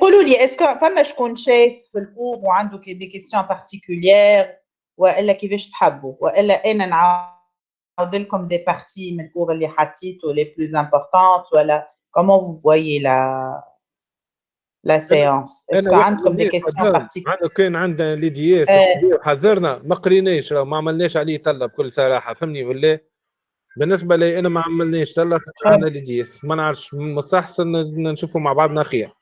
قولوا لي اسكو فما شكون شايف في الكور وعنده دي كيستيون بارتيكوليير والا كيفاش تحبوا والا انا نعاود لكم دي بارتي من الكور اللي حطيتو لي بلوز امبورطونت ولا كومون فو فويي لا سيونس انا اسكو واحد عندكم دي اللي كيستيون بارتيكوليير عندنا كان عندنا لي دي اس وحذرنا ما قريناش ما عملناش عليه طلب بكل صراحه فهمني ولا بالنسبه لي انا ما عملناش طلب عندنا لي دي اس ما نعرفش مستحسن نشوفوا مع بعضنا خير.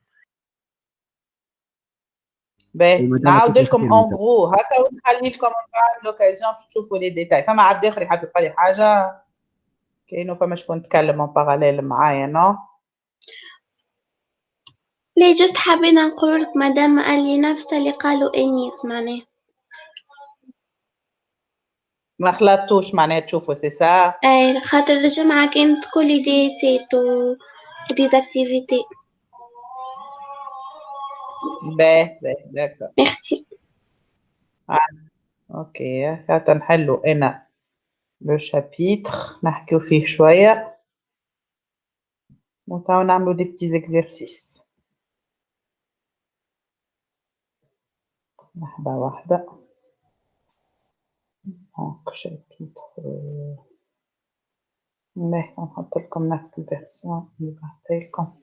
باهي نعاود لكم اون غرو هكا ونخلي لكم بعد لوكازيون باش تشوفوا لي ديتاي. فما عبد اخر يحب يقول لي حاجه كاينو فما شكون تكلم اون باراليل معايا نو ليه جست حابين نقول لك مادام قال لي نفس اللي قالوا انيس معناه ما خلطتوش معناها تشوفوا سي سا اي خاطر الجمعة كانت كل دي سيت و ديزاكتيفيتي. باهي داكور ميرسي. اوكي هاتا نحلو انا لو شابيتر نحكيو فيه شويه وتاو نعملو دي بتي زيكزيرسيس. لحظه واحده دونك شابيتر باهي نحط لكم نفس الفيرسيون اللي بعثتلكم.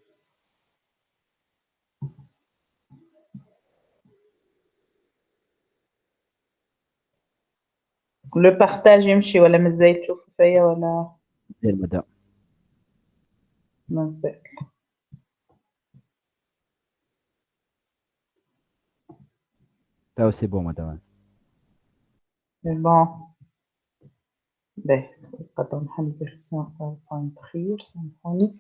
لو بارتاج يمشي ولا مازال تشوفوا فيا ولا المدى مازال؟ تاو سي بون مدام. بون باهي نقدر نحل فيرسيون باوربوينت خير سامحوني.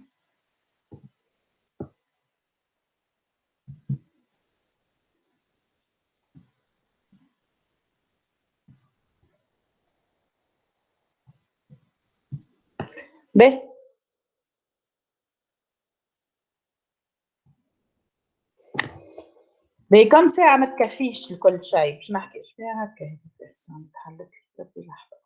باهي باهي كم ساعة ما تكفيش لكل شيء باش نحكيش فيها هكا هذه الفيرسيون تحلت لي في لحظة.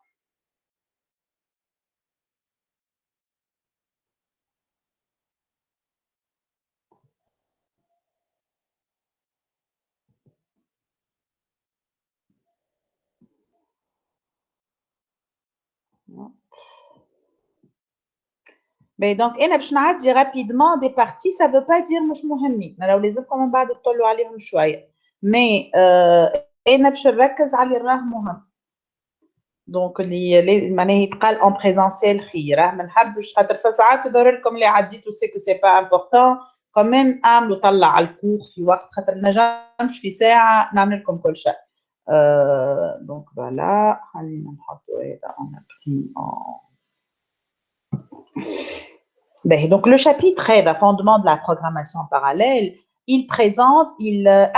باهي دونك انا باش نعدي رابيدمون دي بارتي سا فو با دير مش مهمين راهو لازمكم من بعد تطلوا عليهم شويه مي انا باش نركز على اللي راه مهم. دونك اللي معناها يتقال اون بريزونسيال خير راه ما نحبش خاطر فساعات يظهر لكم اللي عديتو سي كو سي با امبورطون كوميم اعملوا طلع على الكور في وقت خاطر ما نجمش في ساعه نعمل لكم كل شيء. دونك فوالا خلينا نحطوا هذا اون امبريم Donc, le chapitre هذا fondement de la programmation parallèle, il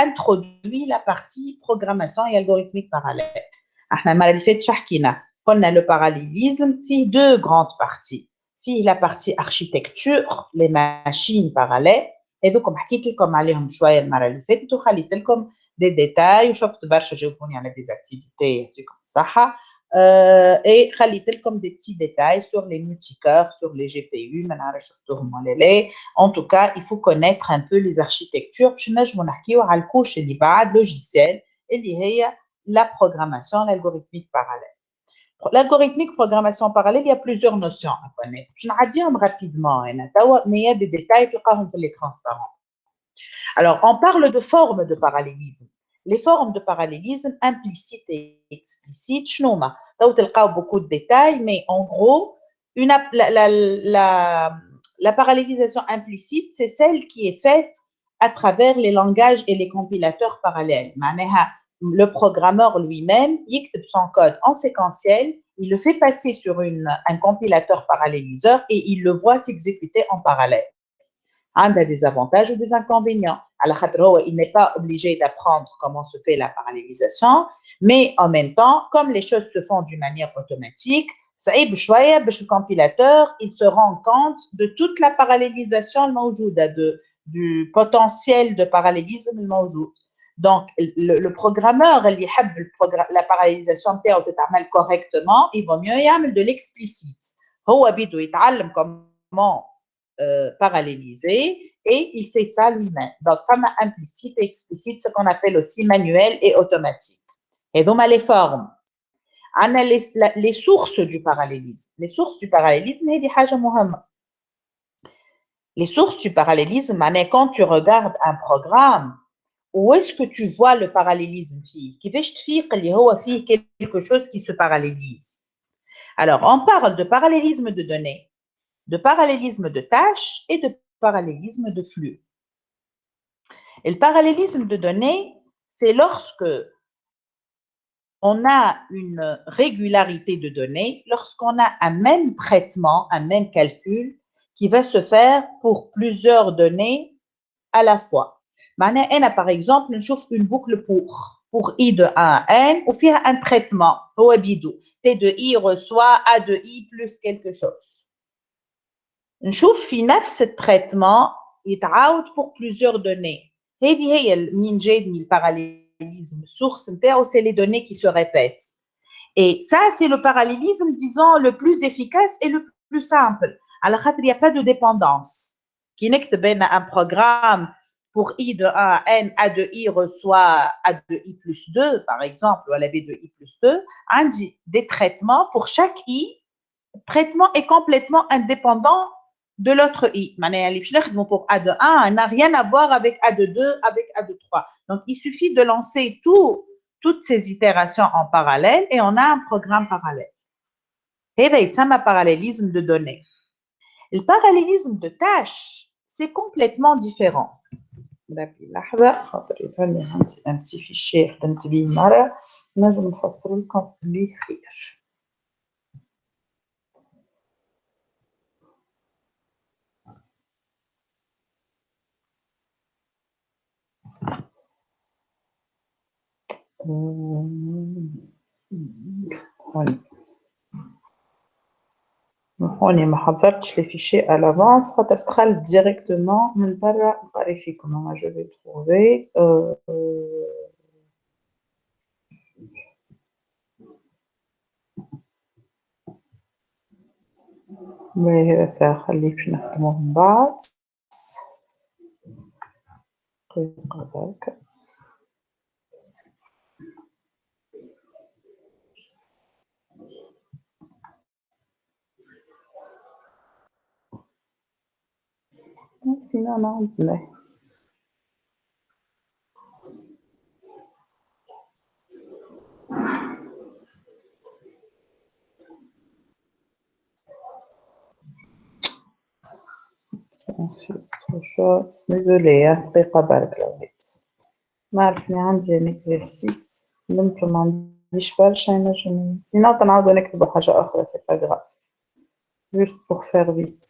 introduit la partie programmation et algorithmique parallèle. احنا المره اللي فاتت حكينا قلنا le parallélisme فيه deux grandes parties. فيه la partie architecture, les machines parallèles. هذوكم حكيت لكم عليهم شويه المره اللي فاتت وخليت لكم des détails وشفت برشا جاوبوني على des activités يعطيكم الصحه. Et خليت لكم des petits détails sur les multicœurs, sur les GPU, ما نعرفش شفتوهم ولا لا. En tout cas, il faut connaître un peu les architectures باش نجموا نحكيو على الكوش اللي بعد logiciel اللي هي la programmation, l'algorithmique parallèle. L'algorithmique programmation parallèle, il y a plusieurs notions à connaître. Je vais dire rapidement, mais il y a des détails qui sont les transparents. Alors, on parle de formes de parallélisme. Les formes de parallélisme implicite et explicite, شنوما؟ Donc, تلقاو beaucoup de détails, mais en gros, la parallélisation implicite, c'est celle qui est faite à travers les langages et les compilateurs parallèles. معناها le programmeur lui-même, il écrit son code en séquentiel, il le fait passer sur un compilateur paralléliseur et il le voit s'exécuter en parallèle. Il a des avantages ou des inconvénients. Il n'est pas obligé d'apprendre comment se fait la parallélisation, mais en même temps, comme les choses se font d'une manière automatique, le compilateur il se rend compte de toute la parallélisation du potentiel de parallélisme. Donc, le programmeur, la parallélisation correctement, il vaut mieux y avoir de l'explicite. Il doit apprendre comment paralléliser et il fait ça lui-même. Donc, comme implicite et explicite, ce qu'on appelle aussi manuel et automatique. Et donc, les formes. On a les sources du parallélisme. Les sources du parallélisme, c'est des choses importantes. Les sources du parallélisme, quand tu regardes un programme, où est-ce que tu vois le parallélisme? Qui fait qu'il y a quelque chose qui se parallélise. Alors, on parle de parallélisme de données, de parallélisme de tâches et de parallélisme de flux. Et le parallélisme de données, c'est lorsque on a une régularité de données, lorsqu'on a un même traitement, un même calcul qui va se faire pour plusieurs données à la fois. Maintenant, par exemple, on trouve une boucle pour I de 1 à N, où il y a un traitement, au bidou. T de I reçoit A de I plus quelque chose. نشوف في نفس التريتمون يتعاود pour plusieurs données. هذه من جاي من البارالlélisme. Source نتاعو c'est les données qui se répètent. Et ça, c'est le parallélisme, disons, le plus efficace et le plus simple. Alors, il n'y a pas de dépendance. Qui n'est que un programme pour I de 1 à N, A de I reçoit A de I plus 2, par exemple, ou à la B de I plus 2, on dit des traitements pour chaque I. Le traitement est complètement indépendant de l'autre I. Pour A de 1 n'a rien à voir avec A de 2, avec A de 3. Donc, il suffit de lancer toutes ces itérations en parallèle et on a un programme parallèle. Et c'est un parallélisme de données. Le parallélisme de tâches, c'est complètement différent. Un petit fichier, un petit billet, je vais vous faire l'écrire. هوني ما حضرتش les fichiers à l'avance خاطر دخلت directement من برا نقري فيكم. je vais trouver هذا ساخليه باش نخدموه من بعد دقيقة برك. sinon non عندنا désolé دقيقة برك لو هيك نعرفني عندي un exercice ممكن ما عنديش برشا ينجم sinon تنعاودو نكتبو حاجة أخرى c'est pas grave juste pour faire vite.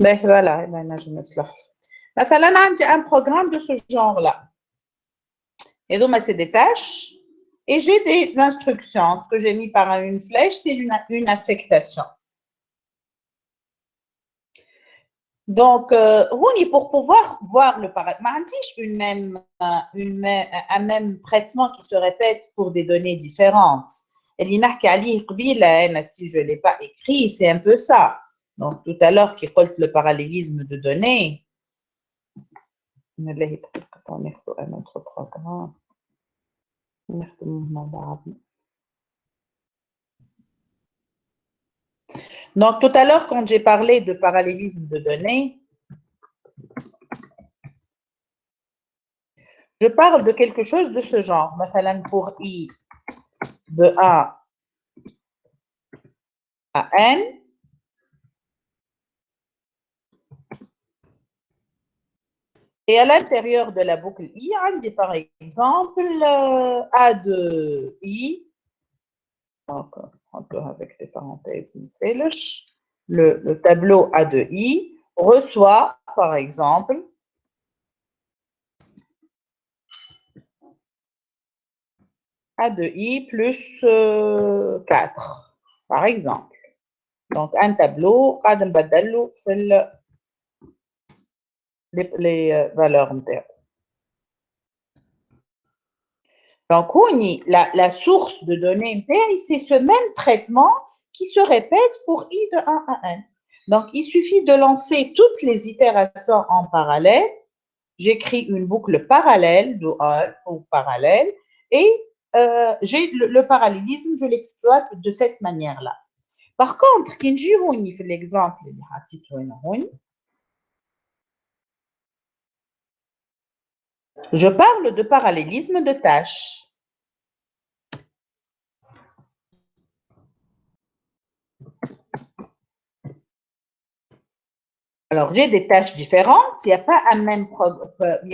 Ben voilà, je me suis مثلا عندي un programme de ce genre-là. Et donc, c'est des tâches et j'ai des instructions. Ce que j'ai mis par une flèche, c'est une affectation. Donc, pour pouvoir voir le parallélisme, un même traitement qui se répète pour des données différentes. Et si je ne l'ai pas écrit, c'est un peu ça. Donc, tout à l'heure, qui compte le parallélisme de données. On a un autre programme. Donc, tout à l'heure, quand j'ai parlé de parallélisme de données, je parle de quelque chose de ce genre. Pour I de 1 à N, et à l'intérieur de la boucle I, on dit par exemple A de I, donc un peu avec des parenthèses, le tableau A de I reçoit par exemple A de I plus 4, par exemple. Donc, un tableau, les valeurs. Donc, la source de données, c'est ce même traitement qui se répète pour I de 1 à n. Donc, il suffit de lancer toutes les itérations en parallèle. J'écris une boucle parallèle de 1 ou parallèle et j'ai le parallélisme, je l'exploite de cette manière-là. Par contre, quand je fais l'exemple, je parle de parallélisme de tâches. Alors, j'ai des tâches différentes, il n'y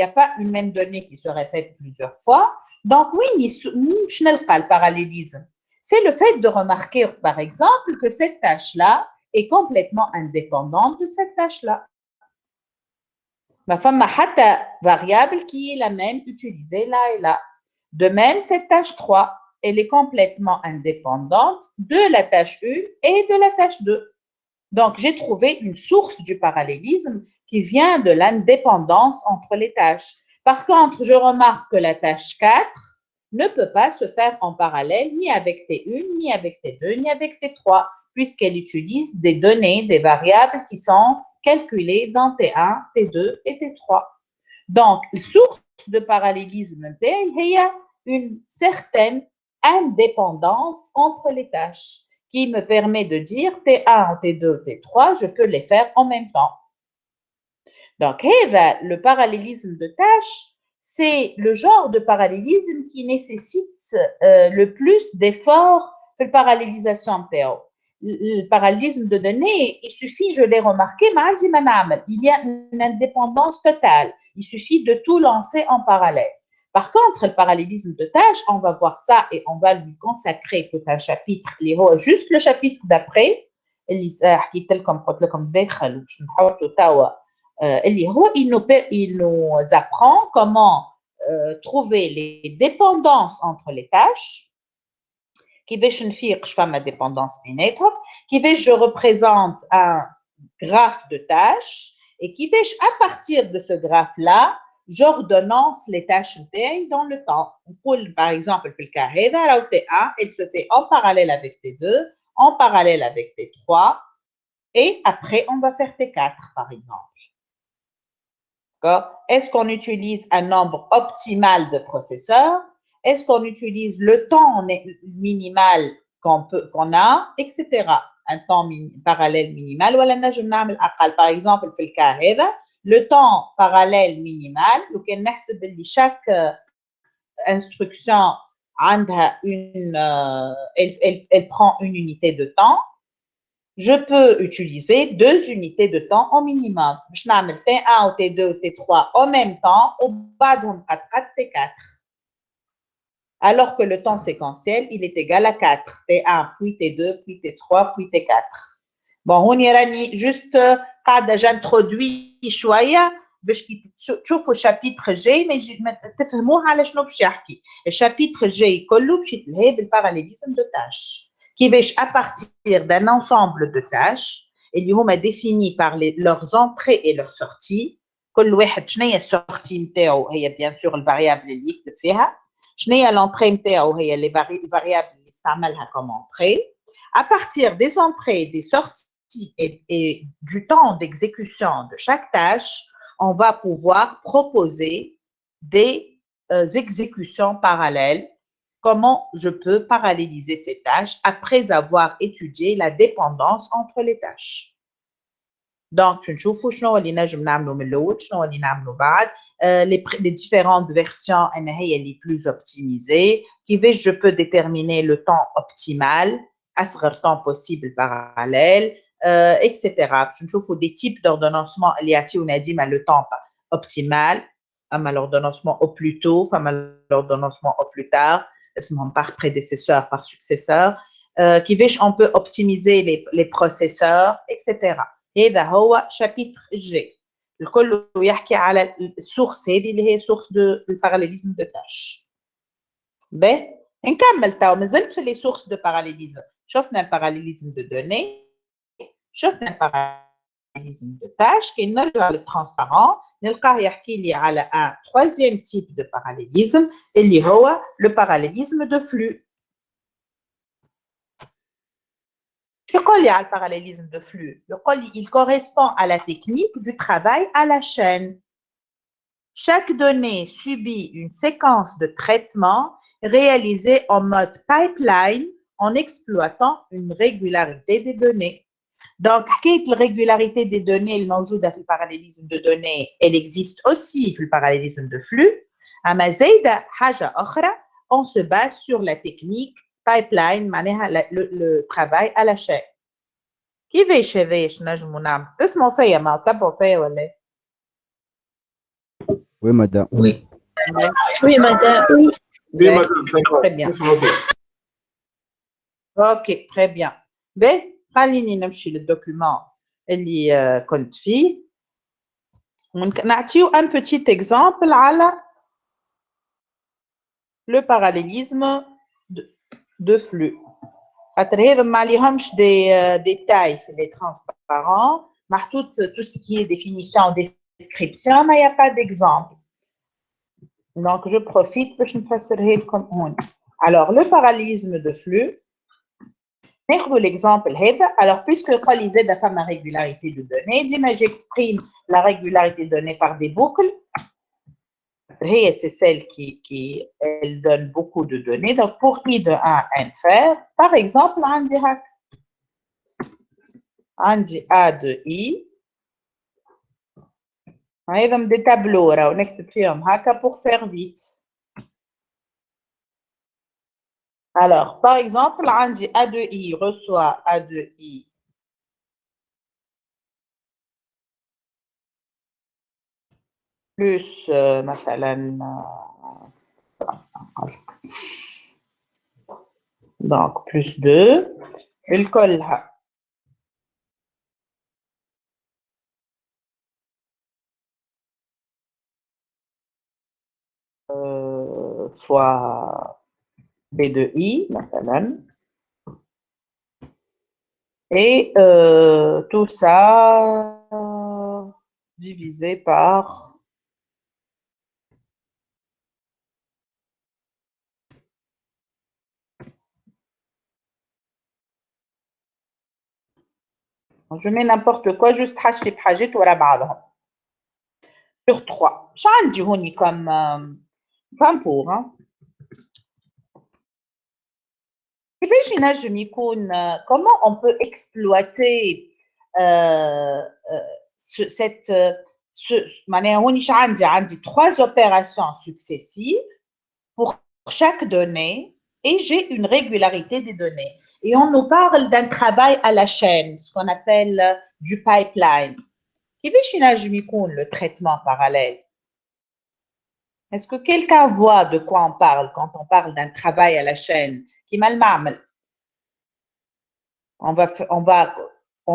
a pas une même donnée qui se répète plusieurs fois. Donc, oui, le parallélisme. C'est le fait de remarquer, par exemple, que cette tâche-là est complètement indépendante de cette tâche-là. Ma femme a une variable qui est la même utilisée là et là. De même, cette tâche 3, elle est complètement indépendante de la tâche 1 et de la tâche 2. Donc, j'ai trouvé une source du parallélisme qui vient de l'indépendance entre les tâches. Par contre, je remarque que la tâche 4 ne peut pas se faire en parallèle ni avec T1, ni avec T2, ni avec T3, puisqu'elle utilise des données, des variables qui sont calculées dans T1, T2 et T3. Donc, la source de parallélisme, il y a une certaine indépendance entre les tâches qui me permet de dire T1, T2, T3, je peux les faire en même temps. Donc, le parallélisme de tâches, c'est le genre de parallélisme qui nécessite le plus d'efforts de parallélisation. Le parallélisme de données, il suffit, je l'ai remarqué, il y a une indépendance totale. Il suffit de tout lancer en parallèle. Par contre, le parallélisme de tâches, on va voir ça et on va lui consacrer tout un chapitre, juste le chapitre d'après, il nous apprend comment trouver les dépendances entre les tâches, كيفاش نفيق فما dépendance بيناتهم, كيفاش je représente un graphe de tâches et كيفاش à partir de ce graphe-là, j'ordonnance les tâches dans le temps. Par exemple, في الكا هذا راهو T1, elle se fait en parallèle avec T2, en parallèle avec T3 et après on va faire T4 par exemple. Est-ce qu'on utilise un nombre optimal de processeurs? Est-ce qu'on utilise le temps minimal qu'on a, etc. Un temps parallèle minimal. Par exemple, le temps parallèle minimal, chaque instruction elle prend une unité de temps. Je peux utiliser 2 unités de temps au minimum. Je vais T1 ou T2 ou T3 en même temps, au bas de T4. Alors que le temps séquentiel, il est égal à 4. T1, puis T2, puis T3, puis T4. Bon, on y a juste, j'introduis شوية باش تشوفوا الشابيتر الجاي تفهموها على شنو باش يحكي. الشابيتر الجاي كله باش يتلهى بالباراليزم دو تاش. كيفاش à partir d'un ensemble de tâches اللي هما définis par leurs entrées et leurs sorties. كل واحد شنو هي السورتي نتاعو هي بيان سور الفاريابل اللي يكتب فيها. شنو هي l'entrée نتاعو هي les variables اللي استعملها comme entrée. À partir des entrées, des sorties et du temps d'exécution de chaque tâche, on va pouvoir proposer des exécutions parallèles. Comment je peux paralléliser ces tâches après avoir étudié la dépendance entre les tâches. Donc, نشوفوا شنو اللي نجم نعملوا من الأول شنو اللي نعملوا بعد les différentes versions هي les plus optimisées. كيفاش je peux déterminer le temps optimal أصغر temps possible parallèle, etc. باش نشوفوا des types d'ordonnancement اللي يعطيونا ديما le temps optimal, أما l'ordonnancement au plus tôt, أما l'ordonnancement au plus tard, par prédécesseur, par successeur, كيفاش on peut optimiser les processeurs, etc. هذا هو شابيتر الجاي. الكل يحكي على السورس هذه اللي هي سورس دو الباراليزم دو تاش. باهي نكمل تو مازلت في لي سورس دو باراليزم. شفنا الباراليزم دو دوني، شفنا الباراليزم دو تاش. كي نرجع للترانسبارون نلقاه يحكي لي على un troisième type de parallélisme اللي هو le parallélisme de flux. يقول لي على le parallélisme de flux يقول لي il correspond à la technique du travail à la chaîne. Chaque donnée subit une séquence de traitement réalisée en mode pipeline en exploitant une régularité des données. Donc, la régularité des données, le موجودة في le parallélisme de données, elle existe aussi في le parallélisme de flux. أما زايدة حاجة أخرى, on se base sur la technique pipeline, معناها le travail à la chaîne. كيفاش هذاش نجمو نعمل؟ تسمعوا فيا ما تبعوا فيا ولا؟ Oui, madame. Oui. Oui, madame. Oui. Oui, madame. Très bien. Ok, très bien. Ben, خليني نمشي للدوكيومون اللي كنت فيه. نعطيو un petit exemple على le parallélisme de flux. خاطر هذا ما عليهمش des tailles les transparents محطوط tout ce qui est définition description mais il n'y a pas d'exemple. Donc je profite باش نفسرها لكم هون. Alors le parallélisme de flux ناخذ l'exemple هذا. Alors puisque قال لي زاد فما régularité de données, ديما j'exprime la régularité de données par des boucles. هي c'est celle qui elle donne beaucoup de données. Donc pour i de 1 infer, par exemple عندي هكا عندي a de i. هذا دي تابلو راهو نكتب فيهم هكا pour faire vite. Alors, par exemple, عندي A de I reçoit A de I plus مثلا donc plus 2 الكلها fois B de I مثلا et tout ça divisé par je mets n'importe quoi juste حاجتي بحاجات ورا بعضهم sur 3 مش عندي هوني comme pour كيفاش ينجم يكون comment on peut exploiter معناها هوني اش عندي 3 opérations successives pour chaque donnée et j'ai une régularité des données et on nous parle d'un travail à la chaîne ce qu'on appelle du pipeline. كيفاش ينجم يكون le traitement parallèle? Est-ce que quelqu'un voit de quoi on parle quand on parle d'un travail à la chaîne? كيما المعمل. On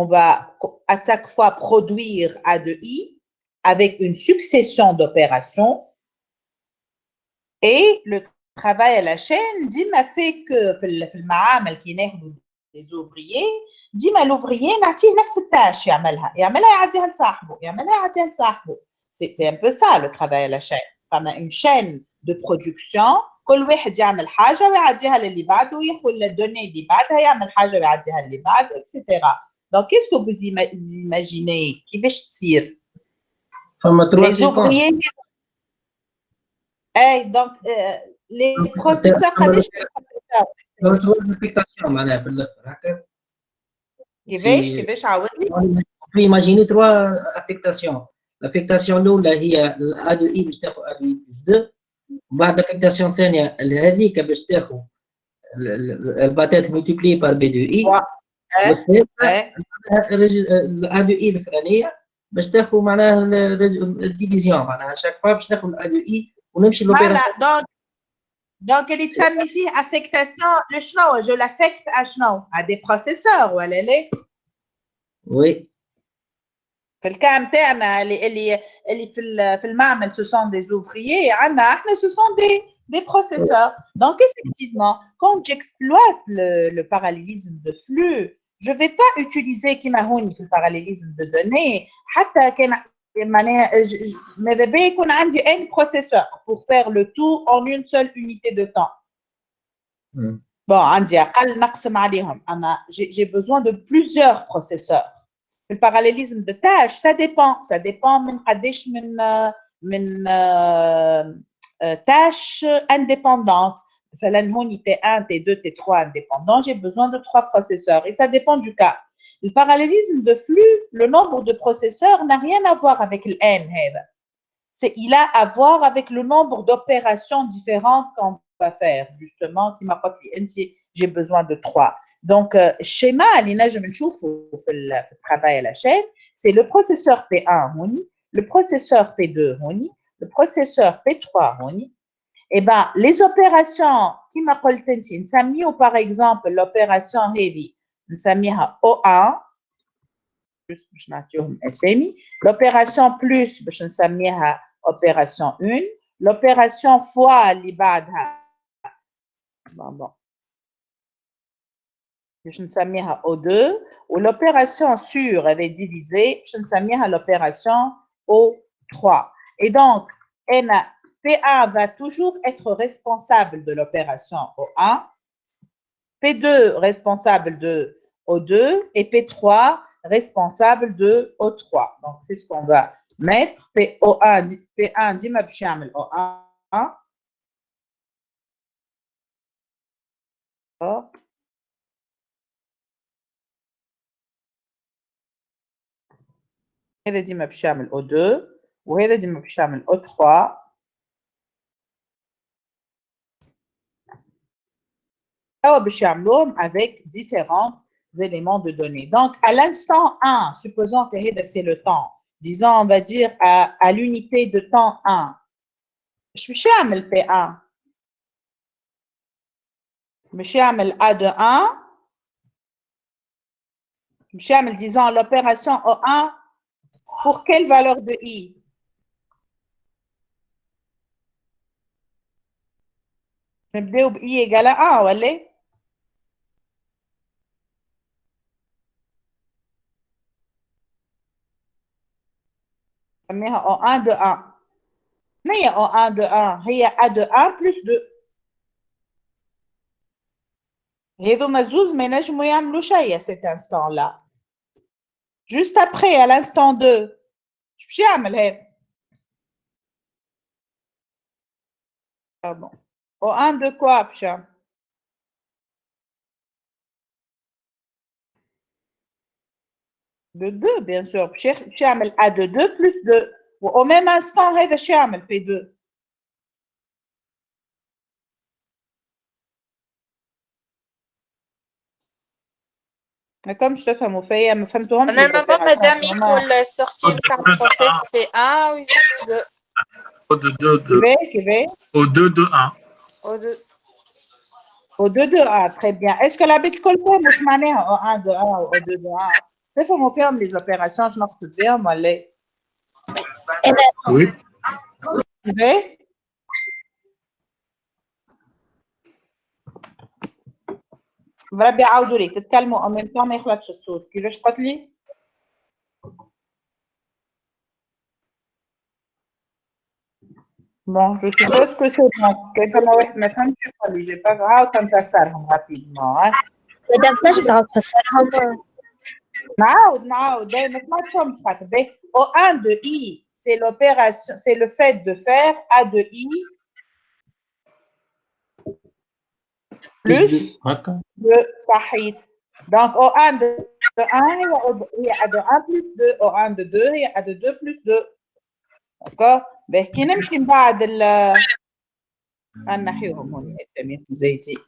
va à chaque fois produire A de I avec une succession d'opérations et le travail à la chaîne ديما fait que في المعامل كي ناخذوا des ouvriers ديما l'ouvrier نعطيه نفس التاش يعملها يعطيها لصاحبه يعطيها لصاحبه. C'est un peu ça le travail à la chaîne. فما une chaîne de production كل واحد يعمل حاجه ويعديها للي بعده وياخذ الدوني اللي بعدها يعمل حاجه ويعديها للي بعده etc. Donc qu'est-ce que vous imaginez كيفاش تصير؟ فما les ouvriers donc les processeurs قداش فما تروح افيكتاسيون معناها في الاخر هكا كيفاش عاودني؟ في ايماجيني 3 افيكتاسيون. الافيكتاسيون الاولى هي ا دو اي باش تاخذ ا دو اي بلس 2 بعد الافيكتاسيون الثانيه هذيك باش تاخذ الفاتات ملتيبلي بار بي دو اي والثالثه ا دو اي الثانيه باش تاخذ معناها الديفيزيون معناها شاك فوا باش تاخذ ا دو اي ونمشي لوبيراسيون. Donc اللي تسمي فيه affectation لشنو؟ je l'affecte à شنو؟ à des processeurs ولا لا؟ وي في الكام تاعنا اللي في المعمل ce sont des ouvriers عندنا احنا ce sont des processeurs. Donc effectivement quand j'exploite le parallélisme de flux je vais pas utiliser كيما هوني في le parallélisme de données حتى كان ماذا بيا يكون عندي un processeur pour faire le tout en une seule unité de temps. Bon, عندي أقل نقسم عليهم. J'ai besoin de plusieurs processeurs. Le parallélisme de tâches, ça dépend. Ça dépend من قديش من tâches indépendantes. مثلا هوني T1, T2, T3 indépendants, j'ai besoin de 3 processeurs et ça dépend du cas. Le parallélisme de flux, le nombre de processeurs n'a rien à voir avec le N. Il a à voir avec le nombre d'opérations différentes qu'on va faire, justement, qui m'a dit j'ai besoin de 3. Donc, schéma, le travail à la chaîne, c'est le processeur P1, le processeur P2, le processeur P3, et bien, les opérations qui m'a dit, par exemple, l'opération heavy, O1, l'opération plus, opération 1, l'opération fois l'ibadha, je نسميها O2, ou l'opération sur avec divisé, je نسميها l'opération O3. Et donc, P1 va toujours être responsable de l'opération O1, P2 responsable de O2 et P3 responsable de O3. Donc, c'est ce qu'on va mettre. P1 dit ma bchamel O1. هذا ديما باش يعمل O2 وهذا ديما باش يعمل O3 أو باش يعملوهم avec différents éléments de données. Donc à l'instant 1, supposons que هذا c'est le temps, disons on va dire à l'unité de temps 1, je باش يعمل P1 باش يعمل A de 1 باش يعمل disons l'opération O1 pour quelle valeur de I? نبداو ب I égale à 1 ولا؟ نسميها O1 de 1. ما هي O1 de 1 هي A de 1 plus 2. هذوما زوز ما ينجموا يعملوا شيء à cet instant-là. Juste après, à l'instant 2, je باش يعمل هذا. Pardon. O1 de quoi باش يعمل؟ De 2 bien sûr. باش يعمل A de 2 plus 2. Au même instant هذا اش يعمل P2. كم تفهموا فيا ما فهمتوهمش normalement madame يدخل sortir تاع process P1 ويزيد 2 كيفاه O2 de 1 O2 de 1 très bien. Est-ce que العباد الكل فهموا واش معناها O1 de 1 و O2 de 1 تفهموا فيهم les opérations شنو نقصد بهم ولا؟ Oui. كيفاه؟ بربي عاودوا لي تتكلموا en même temps ما يخلطش الصوت. كيفاش قلت لي؟ Bon, je suppose que c'est bon. Quelqu'un واحد ما فهمش يقول لي. J'ai pas grave comme ça نفسرهم rapidement. مادام تنجم تعاود تفسرهم. نعاود دايما ما سمعتهمش خاطر باهي. O1 de I, c'est l'opération, c'est le fait de faire A de I plus 2 صحيت. Donc O1 de 1 هي A de 1 plus 2, O1 de 2 هي A de 2 plus 2. D'accord? باهي كي نمشي من بعد نحيوهم هون اساميهم زايدين.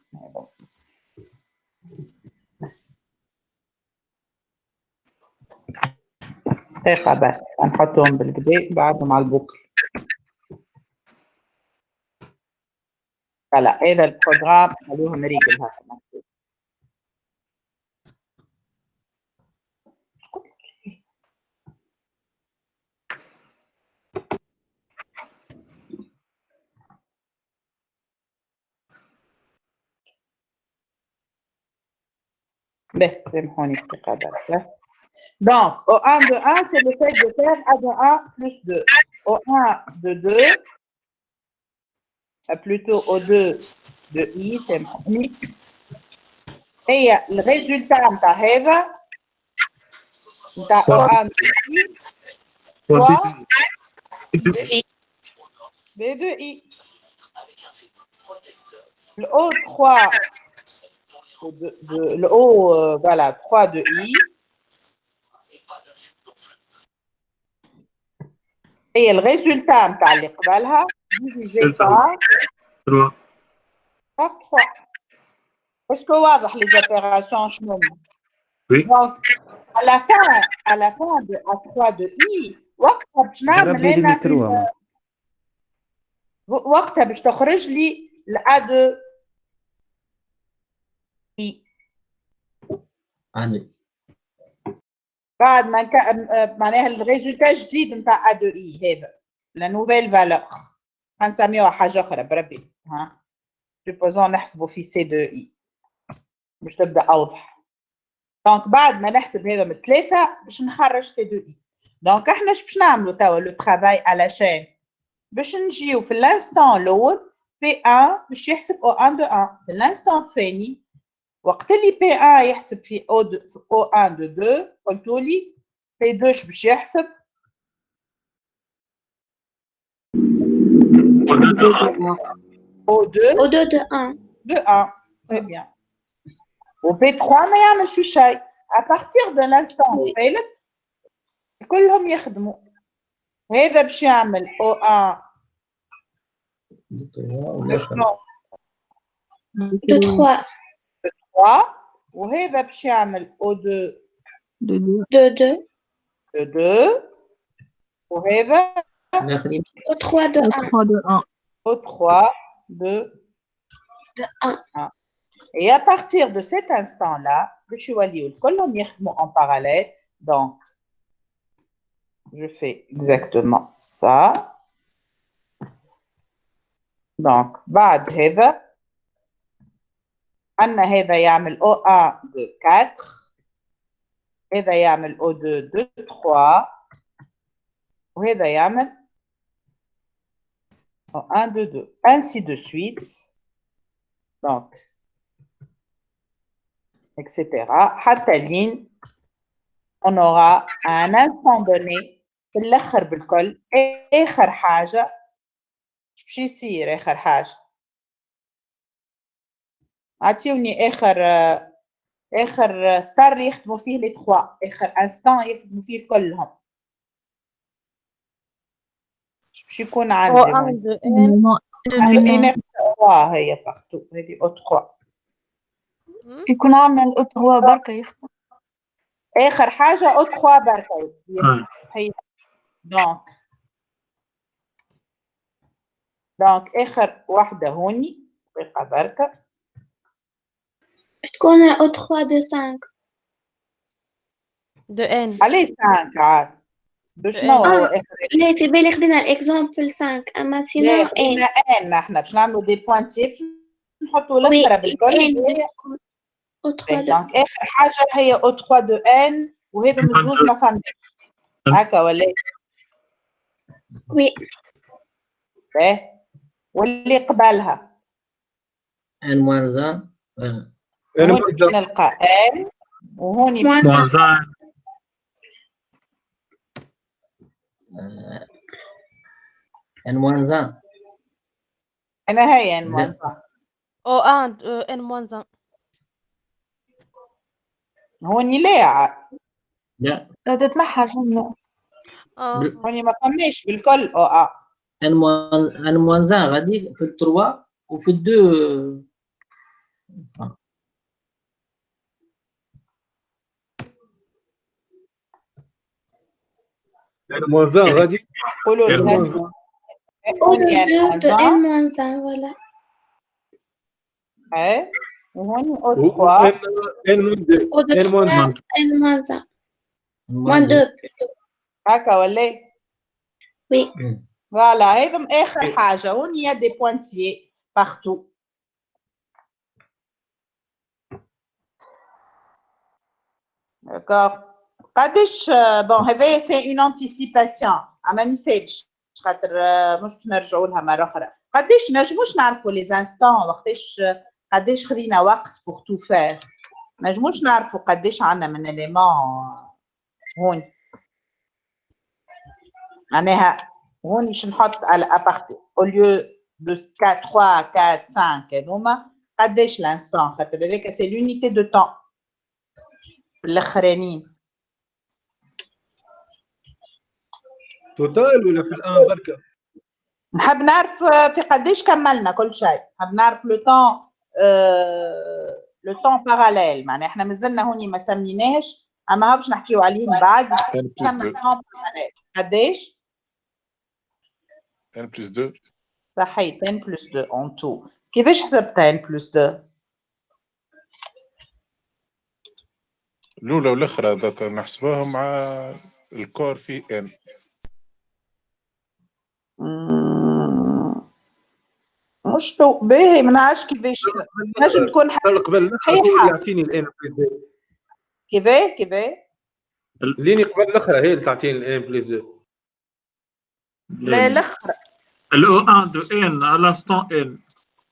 دقيقة بقى نحطهم بالكدا بعدهم على البوكل. فوالا هذا البروغرام خلوهم ريجل هكا. به سامحوني دقيقة برك. Donc, au 1 de 1, c'est le fait de faire A de 1 plus 2. Au 1 de 2, plutôt au 2 de I, c'est premier. Et le résultat de au 1 de I, 3 B de I. Le haut 3 le haut, voilà, 3 de I. Et le résultat نتاع اللي قبلها divisé par 3. Est-ce que واضح les opérations شنو؟ Oui. Donc, à la fin de A3 de I, وقتها باش نعمل انا وقتها باش تخرج لي ال A de I. بعد ما معناها الريزولتا جديد نتاع A de I هذا لا نوفيل فالور غنسميوها حاجه اخرى بربي ها سوبوزون نحسبوا في سي دو اي باش تبدا اوضح. دونك بعد ما نحسب هذا من الثلاثه باش نخرج سي دو اي. دونك احنا اش باش نعملوا توا لو ترافاي علشان باش نجيو في الانستون الاول بي 1 باش يحسب او 1 دو 1 في الانستون الثاني وقت اللي بي 1 يحسب في او 1 دو 2 قلتوا لي بي 2 باش يحسب Au 2 de 1. De 1, très bien. Au P3, ما يعمل في شيء. À partir de l'instant الثالث كلهم يخدموا. هذا باش يعمل O1 De 3. وهذا باش يعمل O2 De 2. de 2 وهذا O3 de 1. O3 de 1. Et à partir de cet instant-là, باش يوليو الكلهم يخدموا en parallèle. Donc, je fais exactement ça. Donc, بعد هذا عندنا هذا يعمل O1 de 4 هذا يعمل O2 de 3 وهذا يعمل O1 de 2 ainsi de suite. Donc, etc. حتى لين on aura à un instant donné في الآخر بالكل آخر حاجة باش يصير آخر حاجة عطيوني آخر ستار يخدموا فيه لي 3 آخر انستان يخدموا فيه كلهم باش يكون عندي هون هي بارتو هذه او 3 يكون عندنا الأو 3 بركة يخدم آخر حاجة او 3 بركة صحيح. دونك آخر واحدة هوني دقيقة بركة تكون au 3 de 5. De N. عليه 5 عاد بشنو لا في بالي خدينا الاكزامبل 5 اما سينو ان احنا باش نعملوا دي بوانتي باش نحطوا الاخرى بالكل دونك اخر حاجه هي او 3 دو ان وهذا مدوز ما فهمتش هكا ولا وي واللي قبلها ان موانزا هوني باش نلقى ان وهوني موانزا ان موانزا انا هي ان موانزا O1 N-1. هوني لا لا لا تتنحى جملة هوني ما فهمنيش بالكل او ان موانزا غادي في التروا وفي الدو الموزان غادي قولوا لي او 2 de n-1 voilà. وهوني او 3 او 3 n-1 moins 2 هكا ولا وي فوالا هذم اخر حاجه هون يا دي بوانتيي بارتو داكوغ قداش بون هذايا سي اون انتيسيباسيون اما ما يسالش خاطر مش باش نرجعوا لها مره اخرى. قداش نجموش نعرفوا لي زانستون وقتاش قداش خذينا وقت بور تو فير. نجموش نعرفوا قداش عندنا من اليمون هون. معناها هون باش نحط على ابارتي او ليو دو 3 4 5 هذوما قداش لانستون خاطر هذاك سي لونيتي دو طون الاخرانيين. توتال ولا في الان بركه؟ نحب نعرف في قداش كملنا كل شيء. نحب نعرف لو طون باراليل. معناها احنا مازلنا هوني ما سميناهش اما باش نحكيو عليه من بعد. قداش؟ n plus 2 صحيح n plus 2 en tout. كيفاش حسبتها n plus 2؟ الاولى والاخرى هذاك نحسبوهم مع الكور في n. مش باهي ما نعرفش كيفاش نجم تكون قبل هو يعطيني الان بلس 2. كيفاه ليني قبل الاخرى هي اللي تعطيني الان بلس 2. لا الاخرى الاو 1 دو ان على l'instant ان.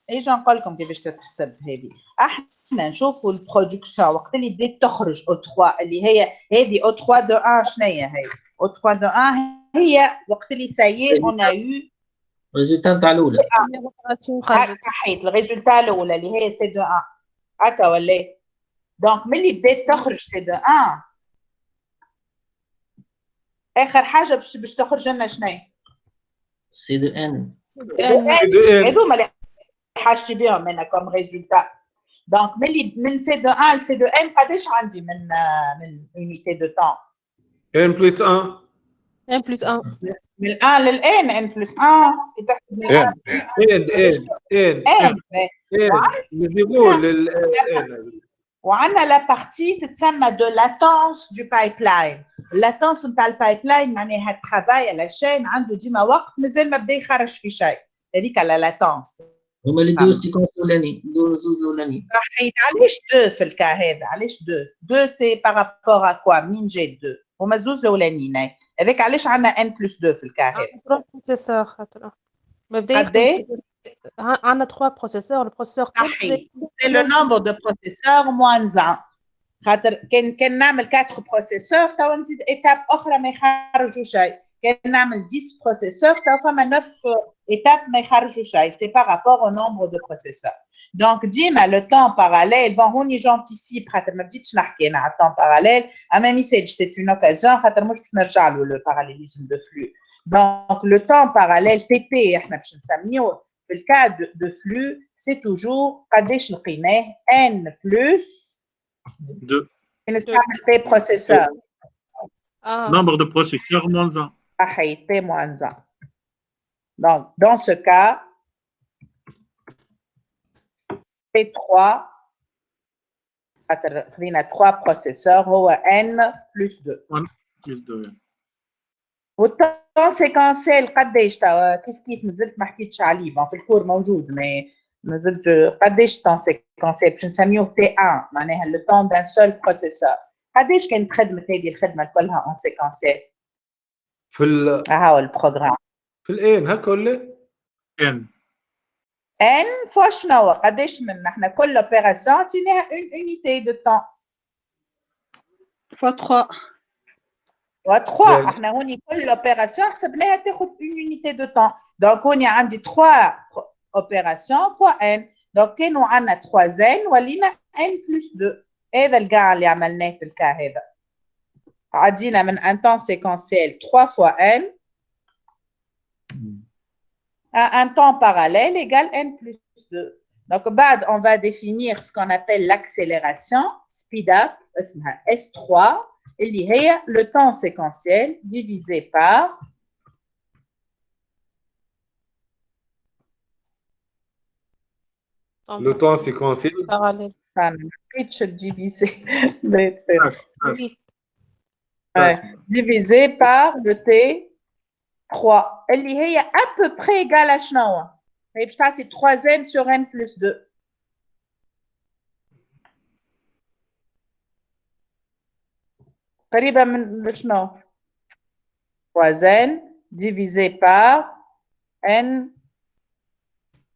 اجا نقول لكم كيفاش تتحسب هذه. احنا نشوفوا البرودكسيون وقت اللي بدات تخرج او 3 اللي هي هذه او 3 دو 1. شنو هي او 3 دو 1؟ هي وقت اللي سايي اون ا يو الريزلتا نتاع الاولى. صحيت الريزلتا الاولى اللي هي سي دو 1 هكا ولا. دونك ملي بدات تخرج سي دو 1 اخر حاجه باش تخرج لنا شنو هي؟ سي دو ان. هذوما اللي حاجتي بهم انا كوم ريزلتا. دونك ملي من سي دو 1 لسي دو ان قداش عندي من يونيتي دو طون؟ ان بلس 1. ان بلس 1 من الان للان ان بلس 1 ان وعندنا لا بارتي تتسمى دو لاتونس دو بايبلاين. اللاتونس نتاع البايبلاين معناها الترافاي على شين عنده ديما وقت مازال ما بدا يخرج في شيء. هذيك لا لاتونس. هما اللي يديروا السيكونس الاولاني يديروا الزوز الاولاني. صحيح. علاش 2 في الكا هذا؟ علاش 2 سي بارابور ا كوا مين جي 2 هما الزوز الاولانيين. هذاك علاش عندنا ان بلس 2 في الكا هذا. 3 بروسيسور خاطر مبدئيا قداش؟ عندنا 3 بروسيسور. البروسيسور صحيح سي لو نومبر دو بروسيسور موان 1 خاطر كان نعمل 4 بروسيسور توا نزيد ايتاب اخرى ما يخرجوا شيء. كان نعمل 10 بروسيسور توا فما 9 ايتاب ما يخرجوا شيء. سي بارابور او نومبر دو بروسيسور. دونك ديما لو طون باراليل بون هوني جونتيسيب خاطر ما بديتش نحكي انا على الطون باراليل اما ميساج سي اون اوكازيون خاطر مش باش نرجع له لو باراليليزم دو فلو. دونك لو طون باراليل تي بي احنا باش نسميوه في الكا دو فلو سي توجور قداش لقيناه ان بلس 2 نستعمل بي بروسيسور. nombre de processeurs moins 1. صحيح بي موان 1. Donc dans ce cas P3 خاطر خدينا 3 بروسيسور هو n plus 2. 1 plus 2. والطون سيكونسيل قداش توا كيف مازلت ما حكيتش عليه في الكور موجود مازلت قداش الطون سيكونسيل باش نسميوه T1 معناها لو طون دان سول بروسيسور. قداش كانت خدمه هذه الخدمه كلها اون سيكونسيل في هاو البروغرام في الان هكا ولا n فوا شنو قداش من احنا كل اوبيراسيون تينيها اون يونيتي دو طون فوا 3 و3 احنا هوني كل اوبيراسيون حسبناها تاخذ اون يونيتي دو طون. دونك هوني عندي 3 اوبيراسيون فوا ان. دونك كانوا عندنا 3 زين ولينا ان بلس 2. هذا الكاع اللي عملناه في الكا هذا. عدينا من ان طون سيكونسيل 3 فوا ان un temps parallèle égale n plus 2. Donc, on va définir ce qu'on appelle l'accélération, speed up, S3, اللي هي le temps séquentiel divisé par le temps séquentiel parallèle. Ça ne peut diviser. Divisé par le T3 اللي هي à peu près égale à شنو؟ هي باش تعطي 3n sur n plus 2. قريبة من شنو؟ 3n divisé par n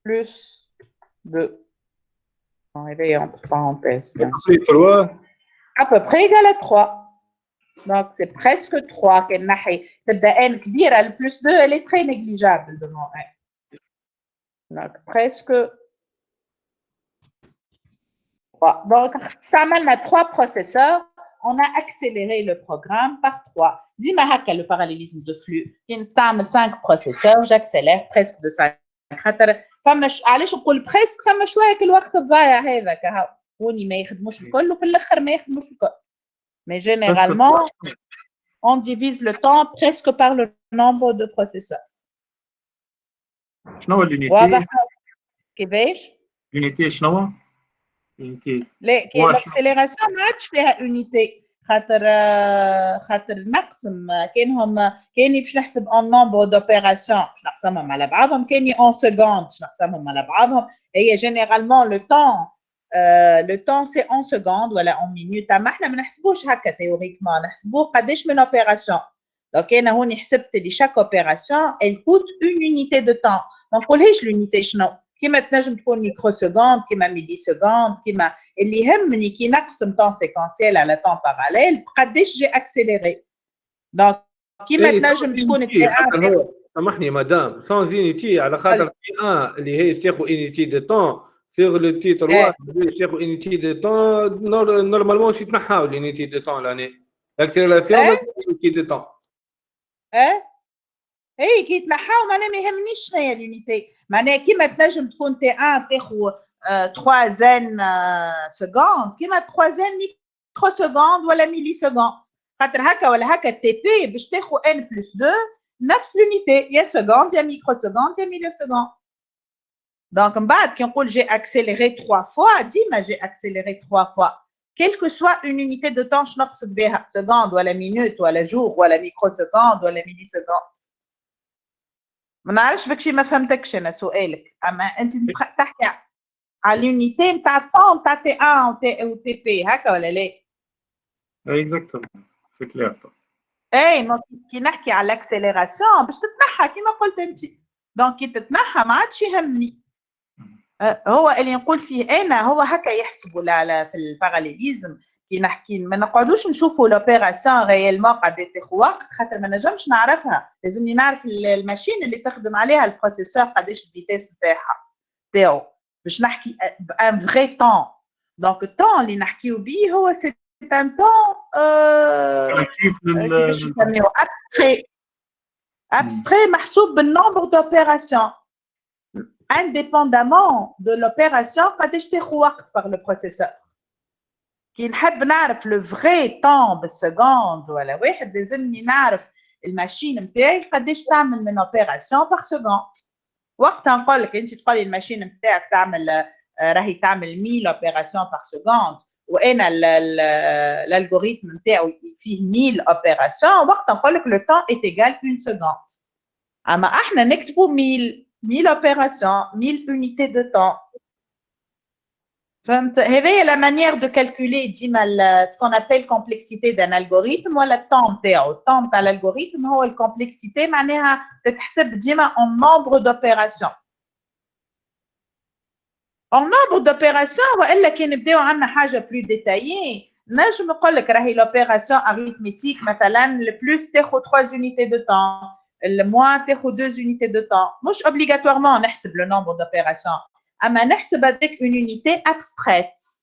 plus 2. On réveille entre parenthèses, bien sûr. 3. À peu près égal à 3. Donc, c'est presque 3. n كبيرة, le plus 2, elle est très négligeable devant n. Donc, presque 3. Donc, ça amène à 3 processeurs. On a accéléré le programme par 3. Dis-moi, le parallélisme de flux. Il y a 5 processeurs, j'accélère presque de 5. فمش علاش نقول بريسك فما شويه الوقت الضايع هذاك هوني ما يخدموش الكل وفي الاخر ما يخدموش الكل. Mais généralement, on divise le temps presque par le nombre de processeurs. شنو اليونيتي؟ واضح كيفاش؟ يونيتي شنو؟ يونيتي l'accélération ما عادش فيها يونيتي خاطر نقسم كاني باش نحسب ان نومبر دوبيراسيون باش نقسمهم على بعضهم كاني اون سكوند باش نقسمهم على بعضهم هي جينيرالمون لو طون سي اون سكوند ولا اون مينوت اما احنا ما نحسبوش هكا تيوريكمون نحسبوه قداش من اوبيراسيون دونك انا هوني حسبت لي شاك اوبيراسيون elle coûte une unité de temps ما نقولهاش l'unité شنو كيما تنجم تكون ميكرو سكوند كيما ميلي سكوند كيما اللي يهمني كي نقسم طون سيكونسيال على طون باراليل قداش جي اكسيليري دونك كيما تنجم تكون سامحني مدام سون يونيتي على خاطر تي 1 اللي هي تاخذ يونيتي دو طون سيغ لو تي 3 باش تاخذ يونيتي دو طون نورمالمون شي تنحاو يونيتي دو طون لاني اكسيليراسيون يونيتي دو طون هي كي تنحاو معناها ما يهمنيش شنو هي اليونيتي معناها كيما تنجم تكون تي 1 تاخذ 3 زن سكوند كيما 3 زن ميكرو سكوند ولا ميلي سكوند خاطر هكا ولا هكا تي بي باش تاخذ ان بلس 2 نفس لونيتي يا سكوند يا ميكرو سكوند يا ميلي سكوند دونك من بعد كي نقول جي اكسيليري 3 فوا ديما جي اكسيليري 3 فوا quelle que soit une unité de temps je نقصد بها سكوند ولا مينوت ولا جور ولا ميكرو سكوند ولا ميلي سكوند ما نعرفش بك شي ما فهمتكش انا سؤالك اما انت تحكي على اليونيتي نتاع الطون نتاع تي 1 و تي بي هكا ولا لا؟ اكزاكتومون سي كلير اي كي نحكي على الاكسيليراسيون باش تتنحى كيما قلت انت دونك كي تتنحى ما عادش يهمني هو اللي نقول فيه انا هو هكا يحسبوا في الباراليليزم كي نحكي ما نقعدوش نشوفوا لوبيراسيون ريالمون قد تاخذ وقت خاطر ما نجمش نعرفها لازمني نعرف الماشين اللي تخدم عليها البروسيسور قداش الفيتيس تاعو باش نحكي بان فري طون دونك الطون اللي نحكيو بيه هو سي ان طون كيفاش يسميوه abstrait محسوب بالنومبر دوبيراسيون indépendamment de l'opération قداش تاخذ وقت par le processeur كي نحب نعرف لو فري طون بالسكوند ولا واحد لازمني نعرف الماشين نتاعي قداش تعمل من اوبيراسيون بار سكوند وقتها نقول لك انت تقولي الماشين نتاعك تعمل راهي تعمل 1000 اوبيراسيون بار سكوند وانا الالغوريثم نتاعو فيه 1000 اوبيراسيون وقتها نقول لك لو طون ايت ايغال 1 سكوند اما احنا نكتبوا 1000 opérations 1000 unités de temps فهمت هذه la manière de calculer ديما ce qu'on appelle complexité d'un algorithme ولا الطون تاعو الطون تاع الالغوريثم هو الكومبلكسيتي معناها تتحسب ديما en nombre d'opérations en nombre d'opérations والا كي نبداو عندنا حاجه بلو ديتايي نجم نقول لك راهي لوبيراسيون arithmétique مثلا le plus تاخذ 3 unités de temps le moins تاخذ 2 unités de temps مش obligatoirement نحسب le nombre d'opérations اما نحسب هذيك une unité abstraite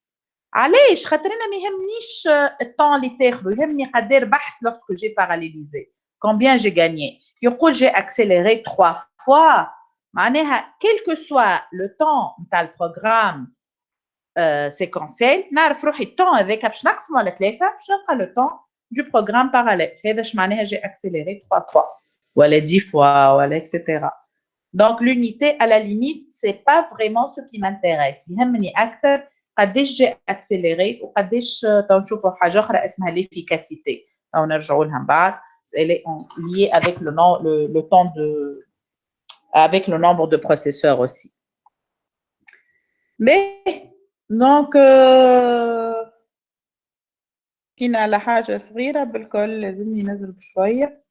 علاش خاطر انا ما يهمنيش الطون اللي تاخذه يهمني قد ربحت lorsque j'ai parallélisé combien j'ai gagné يقول j'ai accéléré 3 fois معناها quel que soit le temps نتاع البروغرام séquentiel نعرف روحي الطون هذاك باش نقسمه على 3 باش نلقى le temps du programme parallèle هذا اش معناها j'ai accéléré 3 fois ولا 10 fois ولا etc. Donc l'unité à la limite c'est pas vraiment ce qui m'intéresse يهمني اكثر قداش j'ai accéléré وقداش تنشوفوا حاجه اخرى اسمها l'efficacité او نرجعوا لها من بعد elle est liée avec le temps de avec le nombre de processeurs aussi mais donc كينا على حاجة صغيرة بالكل لازمني نزل بشوية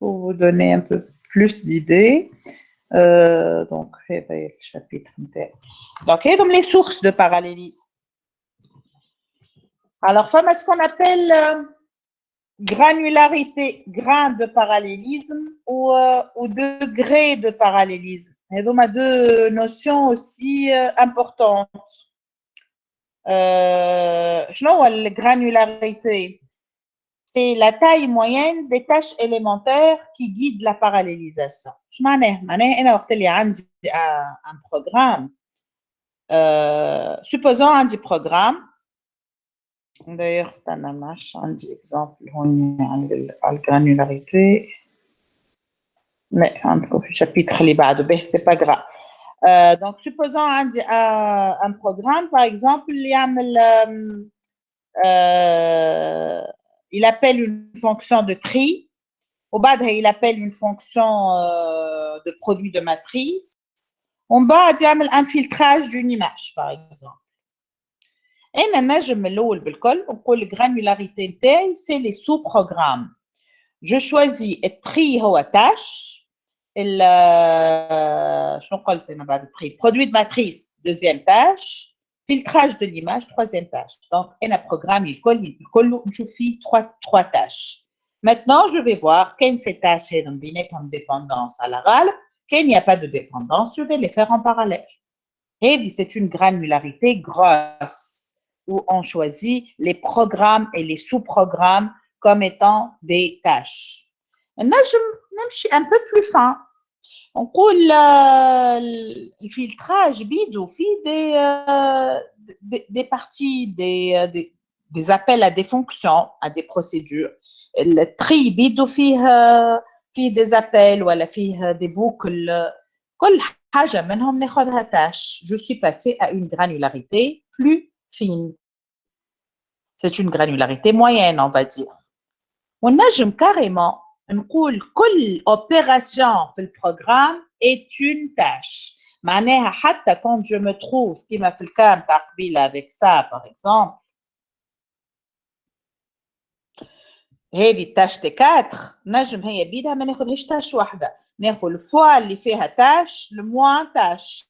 pour vous donner un peu plus d'idées. Donc, هذا الشابيتر نتاعي. Donc, هذوم les sources de parallélisme. Alors, فما ce qu'on appelle granularité, grain de parallélisme ou degré de parallélisme. هذوما deux notions aussi importantes. شنو هو الgranularité? C'est la taille moyenne des tâches élémentaires qui guident la parallélisation. شو معناه؟ معناه أنا وقت اللي عندي un programme, supposons عندي programme. D'ailleurs, c'est un match, un exemple, on est à la granularité. Mais un chapitre اللي بعده به, c'est pas grave. Donc, supposons un programme, par exemple, il appelle une fonction de tri, au bas, il appelle une fonction de produit de matrice, en bas, il y a un filtrage d'une image, par exemple. Et نجم الأول بالكل نقول الجرانولاريتي نتاعي c'est les sous-programmes. Je choisis التري هو tâche, شنو قلت أنا بعد التري produit de matrice deuxième tâche, filtrage de l'image troisième tâche. Donc أنا programme الكل نشوف فيه trois tâches. Maintenant je vais voir quelles ces tâches هذم بيناتهم dépendance على غالب, qu'il n'y a pas de dépendance, je vais les faire en parallèle. Et c'est une granularité grosse où on choisit les programmes et les sous-programmes comme étant des tâches. نمشي un peu plus fin. On dit le filtrage bidou fait des parties, des appels à des fonctions, à des procédures. Le tri bidou fait des appels ou fait des boucles. كل حاجة منهم ناخذها tâche. Je suis passée à une granularité plus fine. C'est une granularité moyenne, on va dire. On a carrément نقول كل opération في الprogramme est une tâche. معناها حتى quand je me trouve كما في الكام تاع قبيلة avec ça par exemple. هذه التاش تاع 4 نجم هي بيدها ما ناخذهاش تاش واحدة. ناخذ الفوا اللي فيها tâche le moins tâche.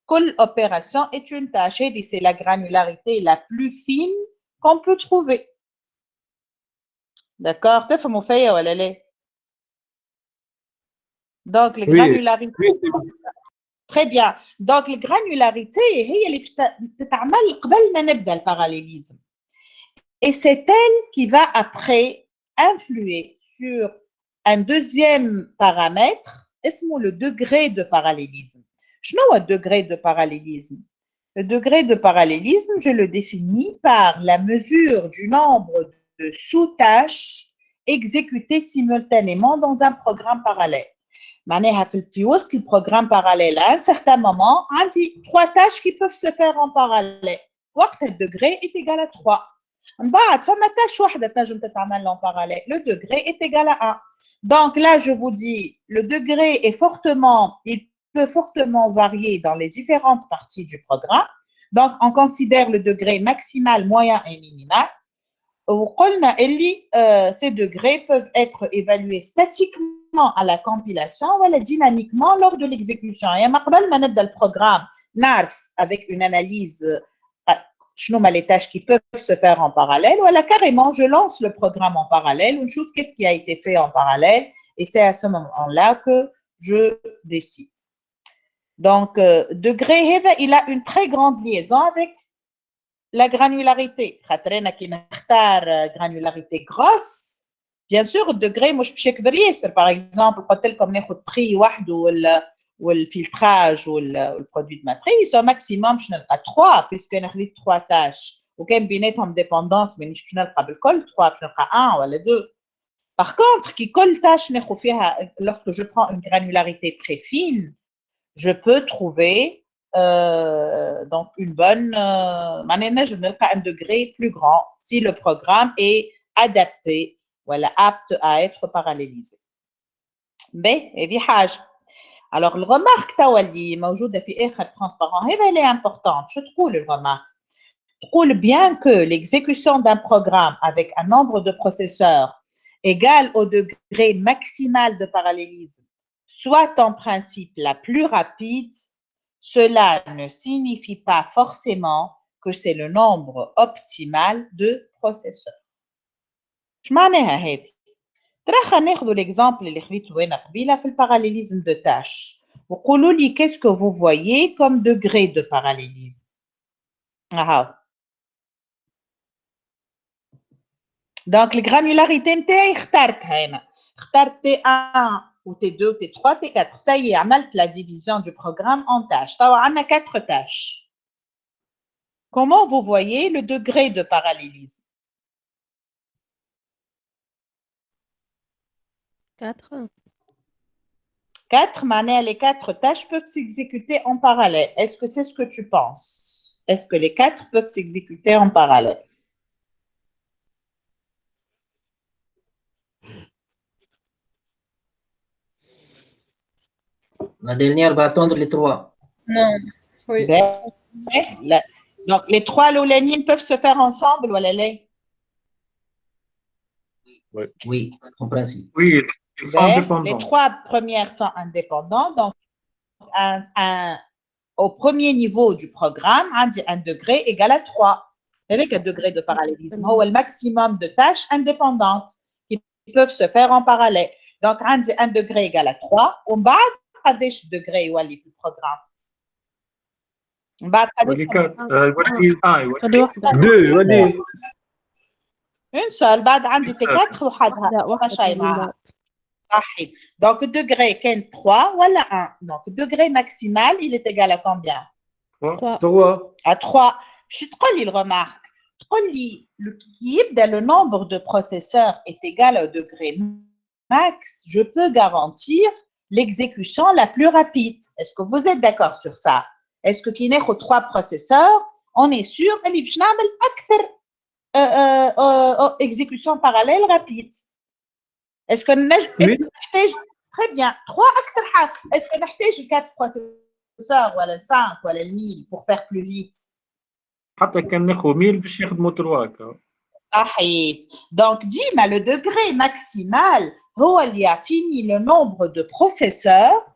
كل opération est une tâche. Et c'est la granularité la plus fine qu'on peut trouver. D'accord? تفهموا فيا ولا لا؟ Donc, les granularités. Très bien. Donc, les granularités هي اللي تتعمل قبل ما نبدأ le parallélisme. Et c'est elle qui va après influer sur un deuxième paramètre, اسمه le degré de parallélisme. شنو هو degré de parallélisme? Le degré de parallélisme, je le définis par la mesure du nombre de sous-tâches exécutées simultanément dans un programme parallèle. معناها في وسط البروغرام parallèle à un certain moment, on dit 3 tâches qui peuvent se faire en parallèle. وقت le degré est égal à 3. من بعد فما tâche واحدة تنجم تتعمل en parallèle. Le degré est égal à 1. Donc là, je vous dis, le degré est il peut fortement varier dans les différentes parties du programme. Donc, on considère le degré maximal, moyen et minimal. Ces degrés peuvent être évalués statiquement à la compilation ou dynamiquement lors de l'exécution. Et avant de نبدأ le programme, avec une analyse les tâches qui peuvent se faire en parallèle, ou carrément je lance le programme en parallèle, on trouve qu'est-ce qui a été fait en parallèle, et c'est à ce moment-là que je décide. Donc, degré, il a une très grande liaison avec la granularité. Granularité grosse, bien sûr, le degré, moi je peux checker par exemple, comme on a tri ou le filtrage ou le produit de matrice, au maximum, je n'ai pas 3, puisqu'on a 3 tâches. Ou quand on a dépendance, mais je n'ai pas 3, je n'ai pas 1 ou 2. Par contre, lorsque je prends une granularité très fine, je peux trouver donc une bonne, je n'ai pas un degré plus grand si le programme est adapté, apte à être parallélisé. Ben, et alors, le remarque اللي موجودة في آخر transparent, elle est importante. Je trouve le remarque. تقول bien que l'exécution d'un programme avec un nombre de processeurs égal au degré maximal de parallélisme soit en principe la plus rapide, cela ne signifie pas forcément que c'est le nombre optimal de processeurs. Je معناها هذه؟ ترى خلينا ناخذ l'exemple اللي خذيته أنا قبيلة في البارالlélisme de tâches. وقولوا لي qu'est-ce que vous voyez comme degré de parallélisme. Donc, les granularités نتاعي اخترتها هنا. اخترت T1 ou T2 ou T3 T4. Ça y est, عملت la division du programme en tâches. توا عندنا 4 tâches. Comment vous voyez le degré de parallélisme? 4. 4, معناها les 4 tâches peuvent s'exécuter en parallèle. Est-ce que c'est ce que tu penses? Est-ce que les 4 peuvent s'exécuter en parallèle? La dernière va attendre les 3. Non. Oui. Donc, les 3 l'olanines peuvent se faire ensemble, voilà les. Oui, en principe. Oui, ils sont indépendants. Les 3 premières sont indépendants. Donc, au premier niveau du programme, un degré égal à 3. Avec un degré de parallélisme, c'est le maximum de tâches indépendantes qui peuvent se faire en parallèle. Donc, un degré égal à 3. On va à des degrés ou le programme. Une seule. بعد عندي T4 وحدها شيء معها. صحيح. Donc, le degré est 3 ou 1. Donc, le degré maximal, il est égal à combien? 3. À 3. Je te dis le remarque. Le nombre de processeurs est égal au degré max. Je peux garantir l'exécution la plus rapide. Est-ce que vous êtes d'accord sur ça? Est-ce que qu'il y a 3 processeurs, on est sûr qu'il y a exécution parallèle rapide? Est-ce que très bien 3 est-ce que nous avons 4 processeurs ou 5 ou 1000 pour faire plus vite? حتى كان ناخذ 1000 باش يخدموا 3. صحيح. Donc ديما le degré maximal هو اللي يعطيني le nombre de processeurs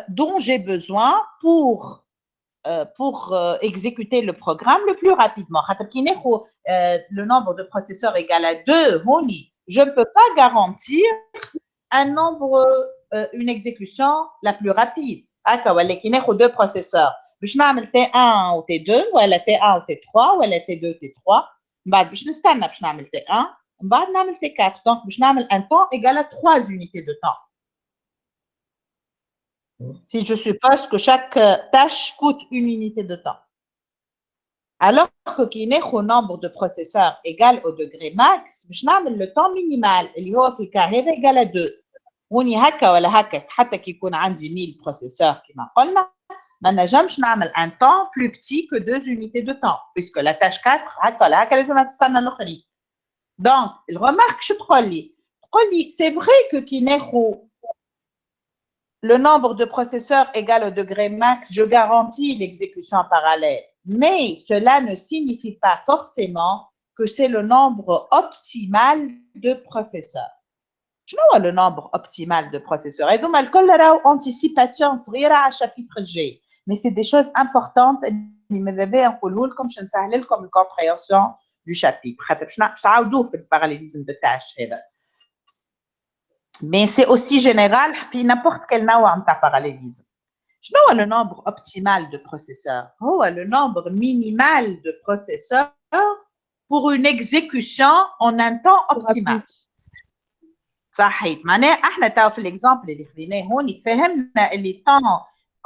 dont j'ai besoin pour exécuter le programme le plus rapidement. Le nombre de processeurs égal à 2, je ne peux pas garantir une exécution la plus rapide. Il y a 2 processeurs. باش نعمل T1 و T2 ولا T1 و T3 ولا T2 T3 بعد باش نستنى باش نعمل T1 بعد نعمل T4. Donc باش نعمل un temps égal à 3 unités de temps. Si je suppose que chaque tâche coûte une unité de temps. Alors que qu'il y a un nombre de processeurs égal au degré max, باش نعمل le temps minimal اللي هو في الكا هذا égal à 2. وني هكا ولا هكا حتى كي يكون عندي 1000 processeurs كما قلنا ما نجمش نعمل un temps plus petit que 2 unités de temps puisque la tâche 4 هكا ولا هكا لازم تستنى الاخرين. Donc, il remarque je تقول لي c'est vrai que qu'il y a le nombre de processeurs égal au degré max, je garantis l'exécution en parallèle. Mais cela ne signifie pas forcément que c'est le nombre optimal de processeurs. Je vois le nombre optimal de processeurs. Et donc, il y a une anticipation à chapitre G. Mais c'est des choses importantes. Comme je ne comme une compréhension du chapitre. Je vais le parallélisme de tâches. Mais c'est aussi général puis n'importe quel نوع de parallélisme. شنو هو le nombre optimal de processeurs? هو le nombre minimal de processeurs pour une exécution en un temps optimal. صحيح. معناه احنا تاو في الاكزامبل اللي خديناه هون تفهمنا اللي temps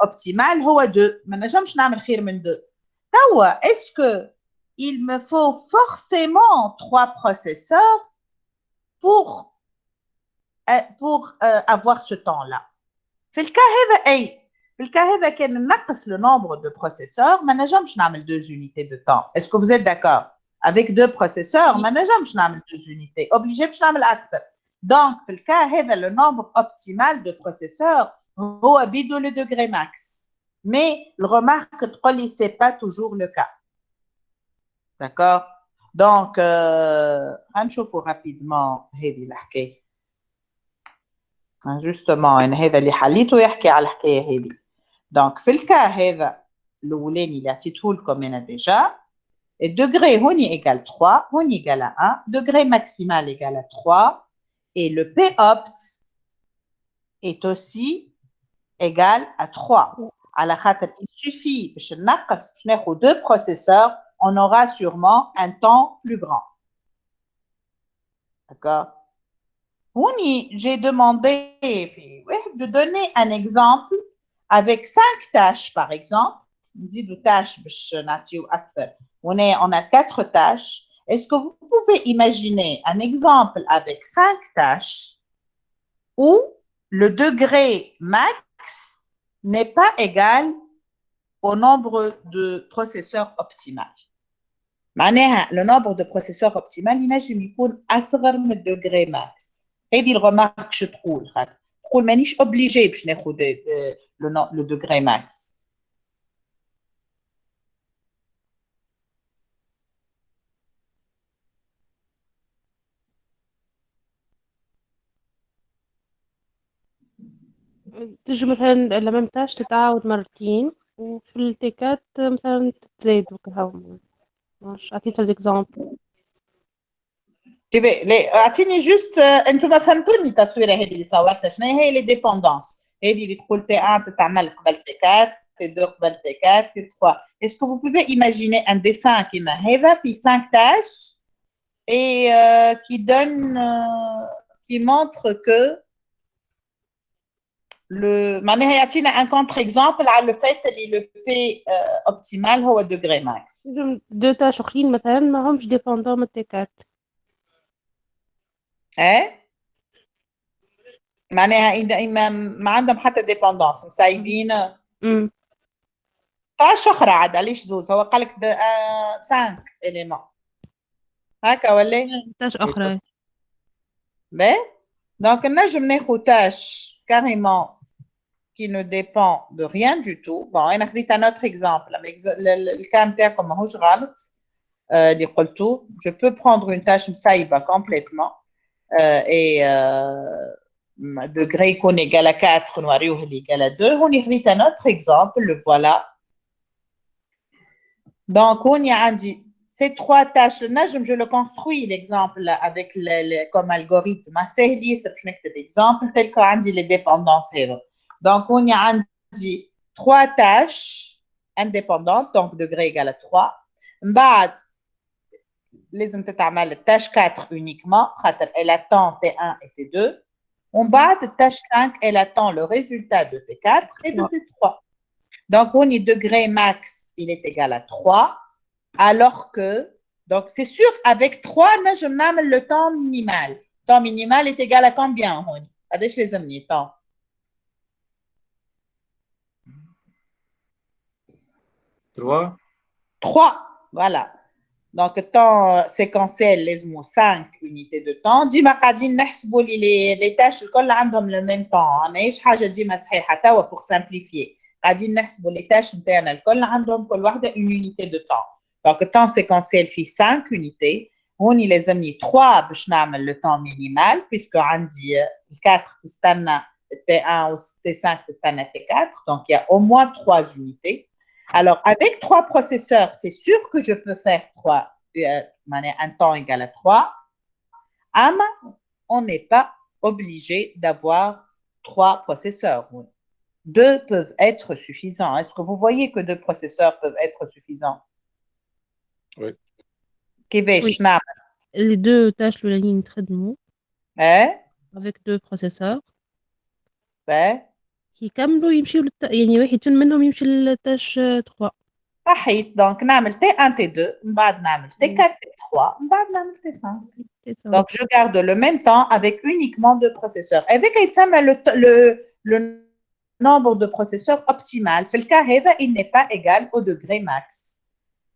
optimal هو 2. ما نجمش نعمل خير من 2. توا est-ce que il me faut forcément 3 processeurs pour avoir ce temps-là. في الكا هذا في الكا هذا كان نقص le nombre de processeurs ما نجمش نعمل 2 unités de temps. Est-ce que vous êtes d'accord? Avec 2 processeurs ما نجمش نعمل 2 unités. Obligé باش نعمل أكثر. Donc في الكا هذا le nombre optimal de processeurs هو بدو le degré max. Mais le remarque تقول لي c'est pas toujours le cas. D'accord. Donc, هنشوفوا rapidement هذه الحكاية. Justement, هذا اللي حليته يحكي على الحكاية هذه. Donc, في الكا هذا الأولاني اللي عطيته لكم أنا déjà, et degré هوني égale 3, هوني égale à 1, degré maximal égale à 3, et le P opt est aussi égal à 3. على خاطر il suffit باش ننقص باش ناخذ deux processeurs, on aura sûrement un temps plus grand. D'accord. Houni, j'ai demandé de donner un exemple avec 5 tâches, par exemple. On a 4 tâches. Est-ce que vous pouvez imaginer un exemple avec 5 tâches où le degré max n'est pas égal au nombre de processeurs optimal? Le nombre de processeurs optimal ينجم يكون أصغر من الدوغري ماكس. هذه الغمارك شو تقول؟ تقول مانيش obligé باش ناخذ le degré max. تجي مثلا لا ميم تاش تتعاود مرتين وفي التيكات مثلا تزايد وكهو. مش عطيت الاكزامبل. لا اعطيني جوست انتم ما فهمتوني التصويره هذه اللي صورتها. شنو هي لي ديبوندونس هذه اللي تقول تي 1 تتعمل قبل تي 4 تي 2 قبل تي 4 تي 3. اسكو vous pouvez imaginer un dessin كيما هذا في 5 tâches et qui donne qui montre que le معناها يعطينا un contre exemple على le fait اللي le P optimal هو degré max. دو تاش اخرين مثلا ما همش ديبوندون من التيكات. معناها ما عندهم حتى ديبوندونس مسايبين. تاش اخرى عاد علاش زوز؟ هو قال لك 5 اليمون هكا ولا تاش اخرى. باهي دونك نجم ناخذ تاش كاريمون qui ne dépend de rien du tout. Bon, انا خديت un autre exemple. الكام تاعكم ماهوش غلط اللي قلتو. Je peux prendre une tâche مسايبه complètement et degré يكون égal à 4 نوريوه اللي égal à 2. هوني خديت un autre exemple, le voilà. Donc هوني عندي ces 3 tâches. نجم je le construis l'exemple avec comme algorithme. سهل ياسر باش نكتب exemple tel que عندي les dépendances هذا. Donc هوني عندي 3 tâches indépendantes, donc degré égal à 3. من بعد لازم تتعمل tâche 4 uniquement خاطر elle attend T1 et T2. ومن بعد tâche 5 elle attend le résultat de T4 et de T3. Donc on est degré max il est égal à 3 alors que donc c'est sûr avec 3 نجم نعمل le temps minimal. Le temps minimal est égal à combien هوني؟ قداش لازمني temps؟ 3 voilà. Donc temps séquentiel لازمو 5 unités de temps. ديما قاعدين نحسبوا لي tâches الكل عندهم le même temps. ماهيش حاجه ديما صحيحه توا pour simplifier. قاعدين نحسبوا لي tâches نتاعنا الكل عندهم كل واحده une unité de temps. Donc temps séquentiel فيه 5 unités. هوني لازمني 3 باش نعمل le temps minimal puisque عندي 4 تستنى T1 و T5 تستنى T4. Donc il y a au moins 3 unités. Alors, avec 3 processeurs, c'est sûr que je peux faire un temps égal à 3. Mais on n'est pas obligé d'avoir 3 processeurs. 2 peuvent être suffisants. Est-ce que vous voyez que 2 processeurs peuvent être suffisants? Oui. كيفاش نعمل؟ Les 2 tâches الأولانيين نخدموا avec 2 processeurs. يكملوا يمشيوا يعني واحد منهم يمشي للتاش 3. صحيت. دونك نعمل T1 T2 من بعد نعمل T4 T3 من بعد نعمل T5. Donc je garde le même temps avec uniquement 2 processeurs. Avec يتسمى le nombre de processeurs optimal. في الكا هذا il n'est pas égal au degré max.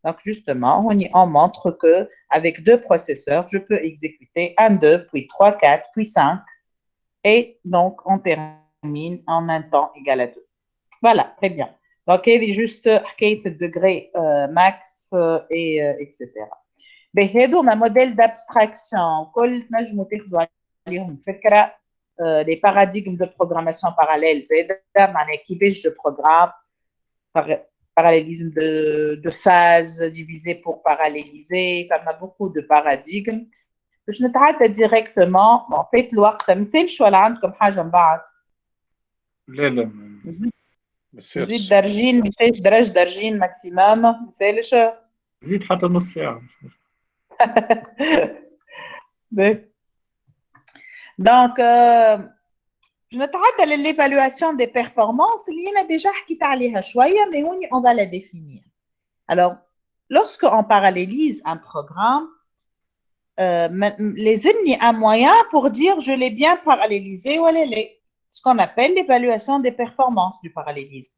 Donc justement on montre que avec 2 processeurs je peux exécuter 1 2 puis 3 4 puis 5 et donc on termine en un temps égal à 2. Voilà, très bien. دونك هذه جوست حكايه الديغري ماكس اي اكسيتيرا. بهذوما موديل دابستراكسيون كل تنجموا تاخذوا عليهم فكره. لي باراديغم دو بروغراماسيون باراليل زاده معناها كيفاش جو بروغرام parallélisme de phase divisé pour paralléliser. Il y a beaucoup de paradigmes. Je نتعدى directement. En fait, الوقت ما يسالش ولا عندكم حاجة من بعد؟ لا لا نزيد درجين ما يسالش درجة درجين ماكسيموم ما يسالش. زيد حتى نص ساعة. Donc, نتعدى l'évaluation des performances اللي أنا déjà حكيت عليها شوية mais on va la définir. Alors, lorsque on parallélise un programme, les amener un moyen pour dire je l'ai bien parallélisé ou ce qu'on appelle l'évaluation des performances du parallélisme.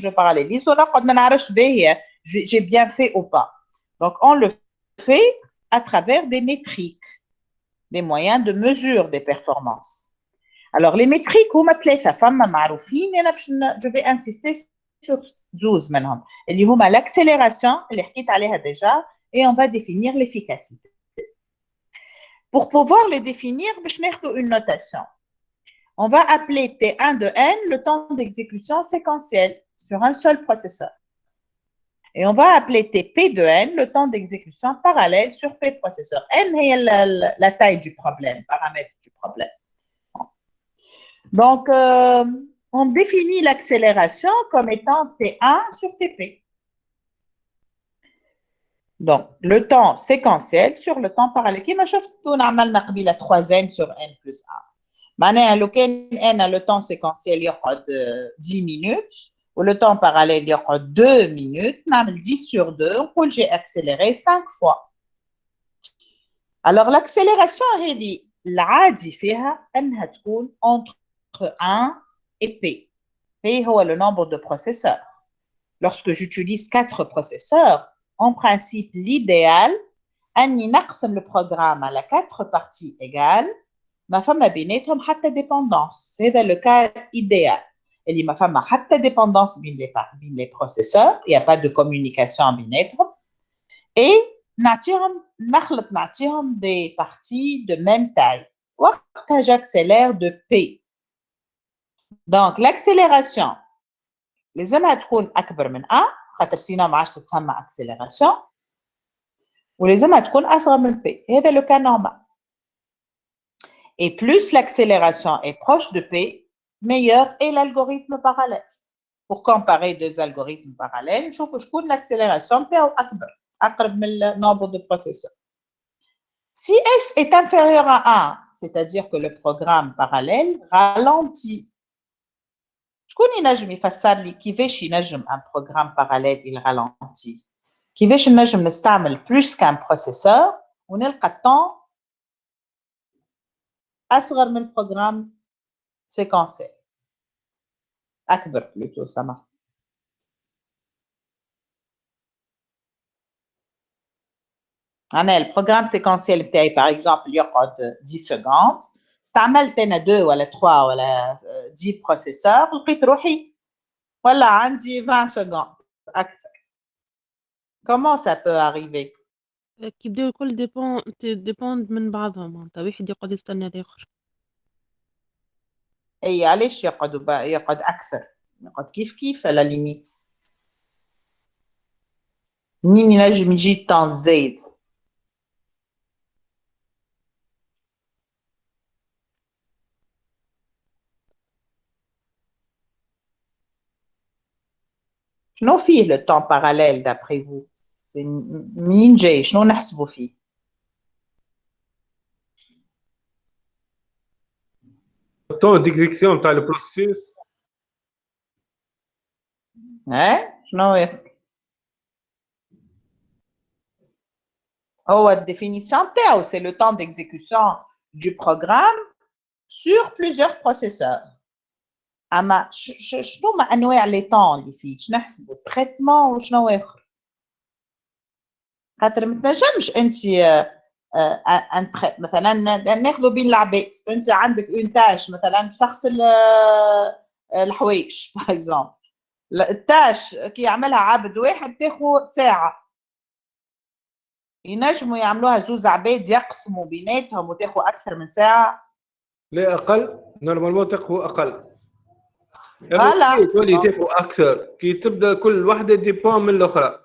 Je parallélise, j'ai bien fait ou pas. Donc, on le fait à travers des métriques, des moyens de mesure des performances. Alors, les métriques, je vais insister sur 12 maintenant. Il y a l'accélération, déjà, et on va définir l'efficacité. Pour pouvoir les définir, je vais faire une notation. On va appeler T1 de N le temps d'exécution séquentiel sur un seul processeur. Et on va appeler TP de N le temps d'exécution parallèle sur P processeur. N est la taille du problème, paramètre du problème. Donc, on définit l'accélération comme étant T1 sur TP. Donc, le temps séquentiel sur le temps parallèle. Qui m'a chauffé tout normal la 3n sur n plus 1. Maintenant, le temps séquentiel, il y a 10 minutes. Ou le temps parallèle, il y a 2 minutes. 10 sur 2, on peut j'ai accéléré 5 fois. Alors, l'accélération, elle dit, l'adi fiha, elle تكون entre 1 et P. P est le nombre de processeurs. Lorsque j'utilise 4 processeurs, en principe, l'idéal, أني نقسم le programme à 4 parties égales, ما فما بيناتهم حتى dépendance. هذا le cas idéal. اللي ما فما حتى dépendance بين les processeurs, il n'y a pas de communication بيناتهم. Et نعطيهم des parties de même taille. وقتها j'accélère de P. Donc, l'accélération, لازمها تكون أكبر من 1, خاطر سينو ما عادش تتسمى accélération. ولازمها تكون أصغر من P. هذا le cas normal. Et plus l'accélération est proche de P, meilleur est l'algorithme parallèle. Pour comparer deux algorithmes parallèles, je trouve l'accélération أقرب من le nombre de processeurs. Si S est inférieur à 1, c'est-à-dire que le programme parallèle ralentit. شكون ينجم يفسر لي كيفاش ينجم un programme parallèle il ralentit. كيفاش نجم نستعمل plus qu'un processeur ونلقى الطون أصغر من programme séquentiel. أكبر plutôt سما. أنا البروغرام séquentiel بتاعي par exemple يقعد 10 secondes. استعملت أنا 2 ولا 3 ولا 10 processeurs لقيت روحي ولا عندي 20 secondes أكثر. Comment ça peut arriver? كيبداو الكل ديبوند من بعضهم، معناتها واحد يقعد يستنى الآخر. أي علاش يقعد أكثر؟ يقعد كيف على ليميت. مين ينجم يجي الطون زايد؟ شنو فيه le temps parallèle d'après vous? منين جاي؟ شنو نحسبوا فيه؟ التون ديكزيكسيون تاع البروسيس. شنو هو الديفينيسيون تاعو c'est le temps d'exécution du programme sur plusieurs processeurs. أما شنو ما أنواع لي طون اللي فيه؟ شنو نحسبوا؟ تريتمون وشنو آخر؟ خاطر ما تنجمش أنت مثلا ناخذوا بين العباد، أنت عندك اون تاش مثلا تغسل الحوايج باغ اكزومبل، التاش كي يعملها عبد واحد تاخذ ساعة. ينجموا يعملوها زوز عباد يقسموا بيناتهم وتاخذ أكثر من ساعة. لا أقل، نورمالمون تاخذ أقل. فوالا تولي تاخذ أكثر كي تبدا كل وحدة ديبون من الأخرى.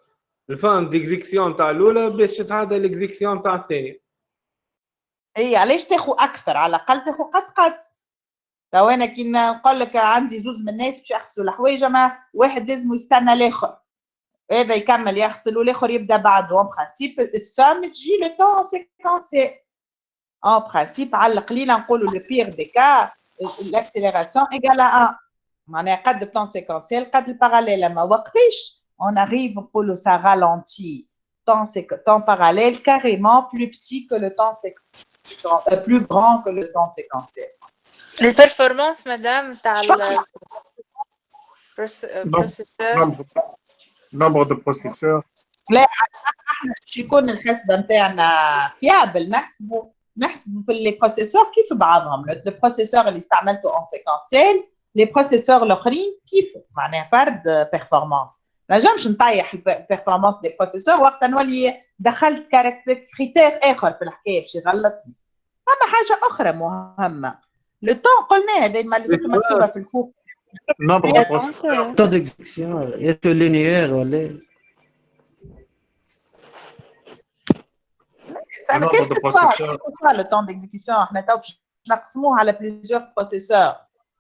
الفان ديكزيكسيون تاع الأولى باش تتعادل الإكزيكسيون تاع الثانية. إيه علاش تاخذ أكثر؟ على الأقل تاخذ قد. تو أنا كي نقول لك عندي زوز من الناس باش يغسلوا الحوايج، ما واحد لازم يستنى الآخر. هذا يكمل يغسل والآخر يبدا بعده. اون برانسيب السام تجي لو طون سيكونسي. اون برانسيب على القليل نقولوا لو بيغ دي كا l'accélération égale à 1. معناها قد الطون سيكونسيال قد الباراليل. اما وقتاش on arrive نقولوا ça ralentit temps parallèle carrément plus petit que le temps séquentiel, plus grand que le temps séquentiel. Les performances, madame, t'as le processeur. Nombre de processeurs. لا احنا باش يكون الحسبه نتاعنا فيابل نحسبوا في لي بروسيسور كيف بعضهم. لو بروسيسور اللي استعملته اون سيكونسيال لي بروسيسور الاخرين كيف معناها فرد بيرفورمانس. ما نجمش نطيح البيرفورمانس دي بروسيسور وقت نولي دخلت كريتير اخر في الحكايه باش يغلطني. اما حاجه اخرى مهمه لو طون قلنا هذا ما اللي مكتوبه في الكوب. Nombre de processeurs. Temps d'exécution, est linéaire ولا Ça ne quel que soit le temps d'exécution, احنا تو باش نقسموه على plusieurs processeurs.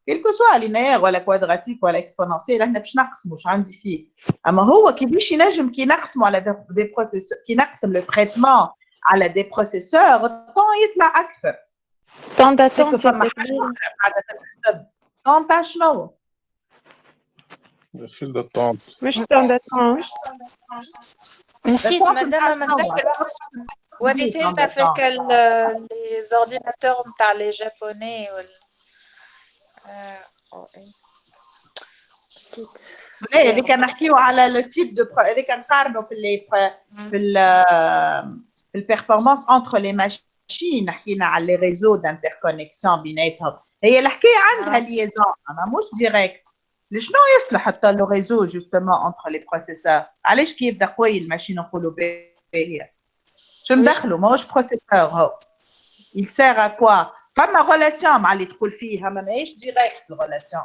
quel que soit linéaire ولا quadratique ولا exponentiel احنا باش نقسموا واش عندي فيه. اما هو كيفاش ينجم كي نقسموا على دي بروسيسور كي نقسم لو تريتمون على دي بروسيسور الطون يطلع اكثر. طون داتون فما حاجه اخرى قاعده تتحسب. طون تاع شنو؟ الفيل d'attente. مش طون داتون. نسيت مادام نتذكر وريتينا فيك لي زورديناتور نتاع لي جابوني نسيت. لا هذيك نحكيو على لو تيب دو هذيك نقارنوا في البيرفورمانس انتر لي ماشين. حكينا على لي ريزو دانتركونيكسيون بيناتهم. هي الحكايه عندها ليزون اما مش ديريكت. لشنو يصلح حتى لو ريزو جوستومون انتر لي بروسيسور؟ علاش كي يبدا قوي الماشين نقولوا باهيه؟ شو ندخلوا ماهوش بروسيسور هو. il sert à quoi؟ فما غولاسيون مع اللي تقول فيها ما ماهيش ديريكت الغولاسيون.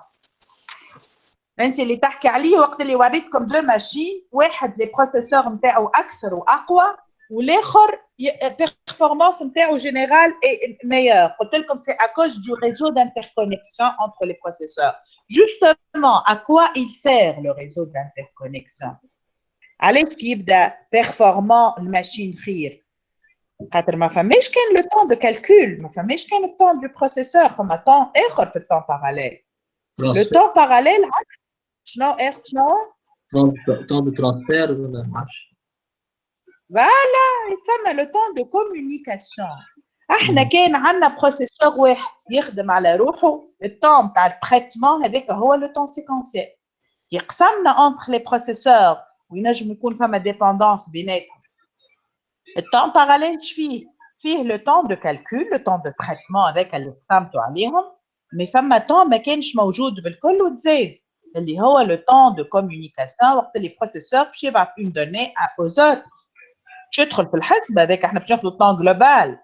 انت اللي تحكي عليه وقت اللي وريتكم دو ماشين واحد لي بروسيسور نتاعو اكثر واقوى والاخر performance نتاعو جينيرال اي ميور. قلت لكم سي à cause du réseau d'interconnexion entre les processeurs. Justement, à quoi il sert le réseau d'interconnexion? علاش كي يبدا performant الماشين خير؟ خاطر ما فماش كان لو طون دو كالكول، ما فماش كان الطون دو بروسيسور، فما طون اخر في الطون باراليل. لو طون باراليل عكس شنو شنو؟ طون دو ترانسفير ولا ما عرفتش. فوالا يسمى لو طون دو كومونيكاسيون. احنا كان عندنا بروسيسور واحد يخدم على روحه، الطون تاع التريتمون هذاك هو لو طون سيكونسيال. كي قسمنا انتر لي بروسيسور وينجم يكون فما ديبوندونس بيناتهم. الطون باراليل فيه لو طون دو كالكول، لو طون دو تريتمون هذاك اللي قسمتوا عليهم، مي فما طون ما كانش موجود بالكل وتزاد اللي هو لو طون دو كومونيكاسيون وقت اللي بروسيسور باش يبعث اون دوني aux autres. باش يدخل في الحسبه هذاك احنا باش ناخذ الطون جلوبال.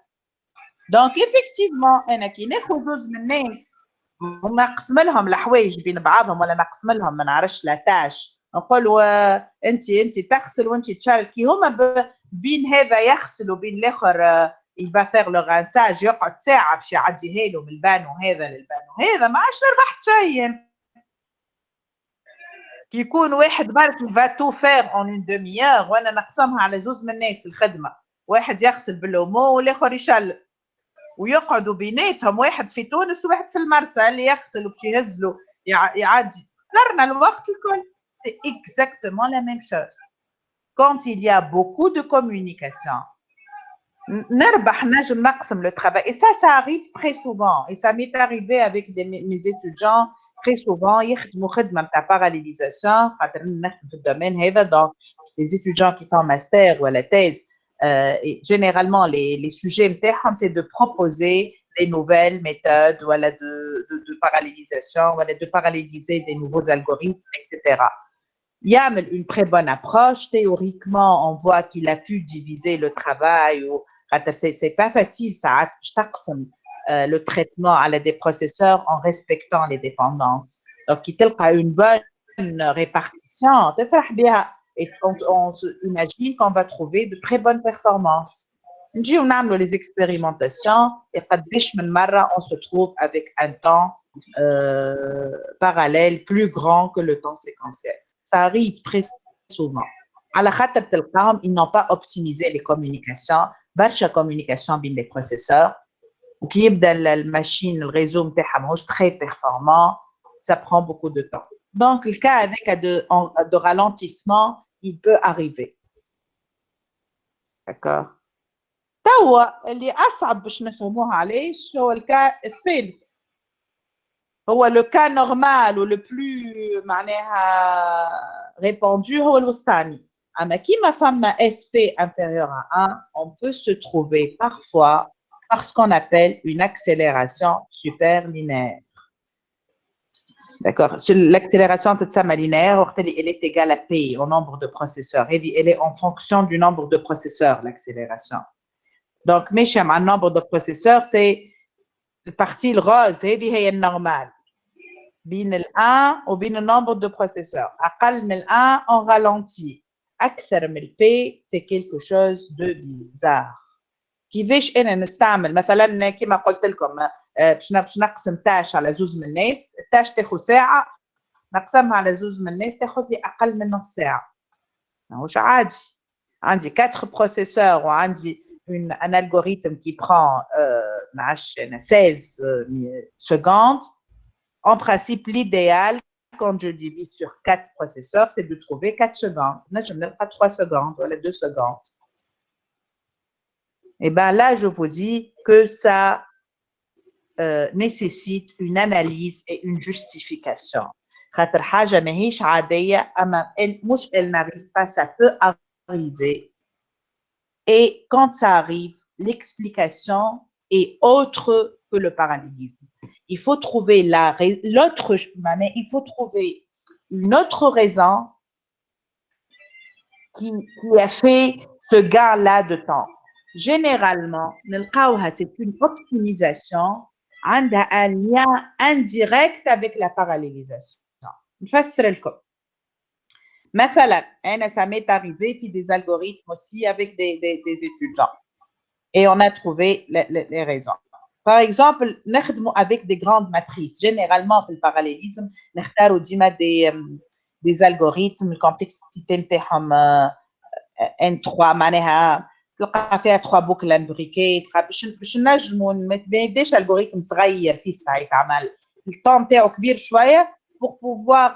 دونك ايفيكتيفمون انا كي ناخذ زوج من الناس ونقسم لهم الحوايج بين بعضهم ولا نقسم لهم ما نعرفش لا تاش، نقولوا انت تغسل وانت تشارك، كي هما بين هذا يغسل وبين الاخر يبا فيغ لو غانساج يقعد ساعه باش يعديها له من البانو هذا للبانو هذا، ما عادش ربحت شيء. كي يكون واحد برك فا تو فير اون اون دوميور وانا نقسمها على زوج من الناس الخدمه، واحد يغسل بالأومو والاخر يشل ويقعدوا بيناتهم، واحد في تونس وواحد في المرسى اللي يغسل وباش يهز له يعدي صرنا الوقت الكل. سي اكزاكتومون لا ميم شوز كونت il y a beaucoup de communication. نربح نجم نقسم لو ترافاي et ça arrive très souvent et ça m'est arrivé avec mes étudiants très souvent يخدموا خدمه نتاع باراليزاسيون خاطر نخدم في الدومين هذا. دونك les étudiants qui font master ولا thèse généralement les sujets نتاعهم c'est de proposer des nouvelles méthodes voilà de parallélisation voilà de paralléliser des nouveaux algorithmes etc. يعمل une très bonne approche. Théoriquement, on voit qu'il a pu diviser le travail. C'est pas facile, ça le traitement à des processeurs en respectant les dépendances. Donc, il a une bonne répartition. Et on imagine qu'on va trouver de très bonnes performances. On a les expérimentations et on se trouve avec un temps parallèle plus grand que le temps séquentiel. Ça arrive très souvent. À la khatab telqahum, ils n'ont pas optimisé les communications, barcha communication bien les processeurs. Qui يبدا الماشين الريزو نتاعها ماهوش très performant, ça prend beaucoup de temps. Donc le cas avec de ralentissement, il peut arriver. D'accord. توا اللي اصعب باش نفهموها علاش هو الكا الثالث. هو le cas normal ou le plus معناها répandu هو الوسطاني. اما كيما فما SP inférieur à 1, on peut se trouver parfois par ce qu'on appelle une accélération superlinéaire. D'accord. L'accélération linéaire, elle est égale à P, au nombre de processeurs. Elle est en fonction du nombre de processeurs, l'accélération. Donc, un nombre de processeurs, c'est la partie rose, c'est normal. Bin le 1 ou bin le nombre de processeurs. Aqal min 1, on ralentit. Akthar min P, c'est quelque chose de bizarre. كيفاش انا نستعمل مثلا كما قلت لكم باش نقسم تاش على زوز من الناس، التاش تاخذ ساعه، نقسمها على زوز من الناس تاخذ لي اقل من نص ساعه. ماهوش عادي. عندي 4 بروسيسور وعندي un algorithme qui prend 16 secondes. En principe, l'idéal, quand je divise sur 4 processeurs, c'est de trouver 4 secondes. Là, je ne mets pas 3 secondes, voilà 2 secondes. Et bien là, je vous dis que ça nécessite une analyse et une justification. خاطر حاجة ماهيش عادية أما مش elle n'arrive pas, ça peut arriver. Et quand ça arrive, l'explication est autre que le parallélisme. Il faut trouver il faut trouver une autre raison qui a fait ce gain-là de temps. Généralement, c'est une optimisation عندها un lien indirect avec la parallélisation. نفسر لكم. مثلا, ça m'est arrivé puis des algorithmes aussi avec des étudiants. Et on a trouvé les raisons. Par exemple, avec des grandes matrices. Généralement, pour le parallélisme, نختاروا ديما des algorithmes, complexité نتاعهم N3 معناها تلقى فيها 3 بوكل امبريكي باش نجموا ما يبداش الجوريثم صغير في ساعه يتعمل الطون تاعو كبير شويه pour pouvoir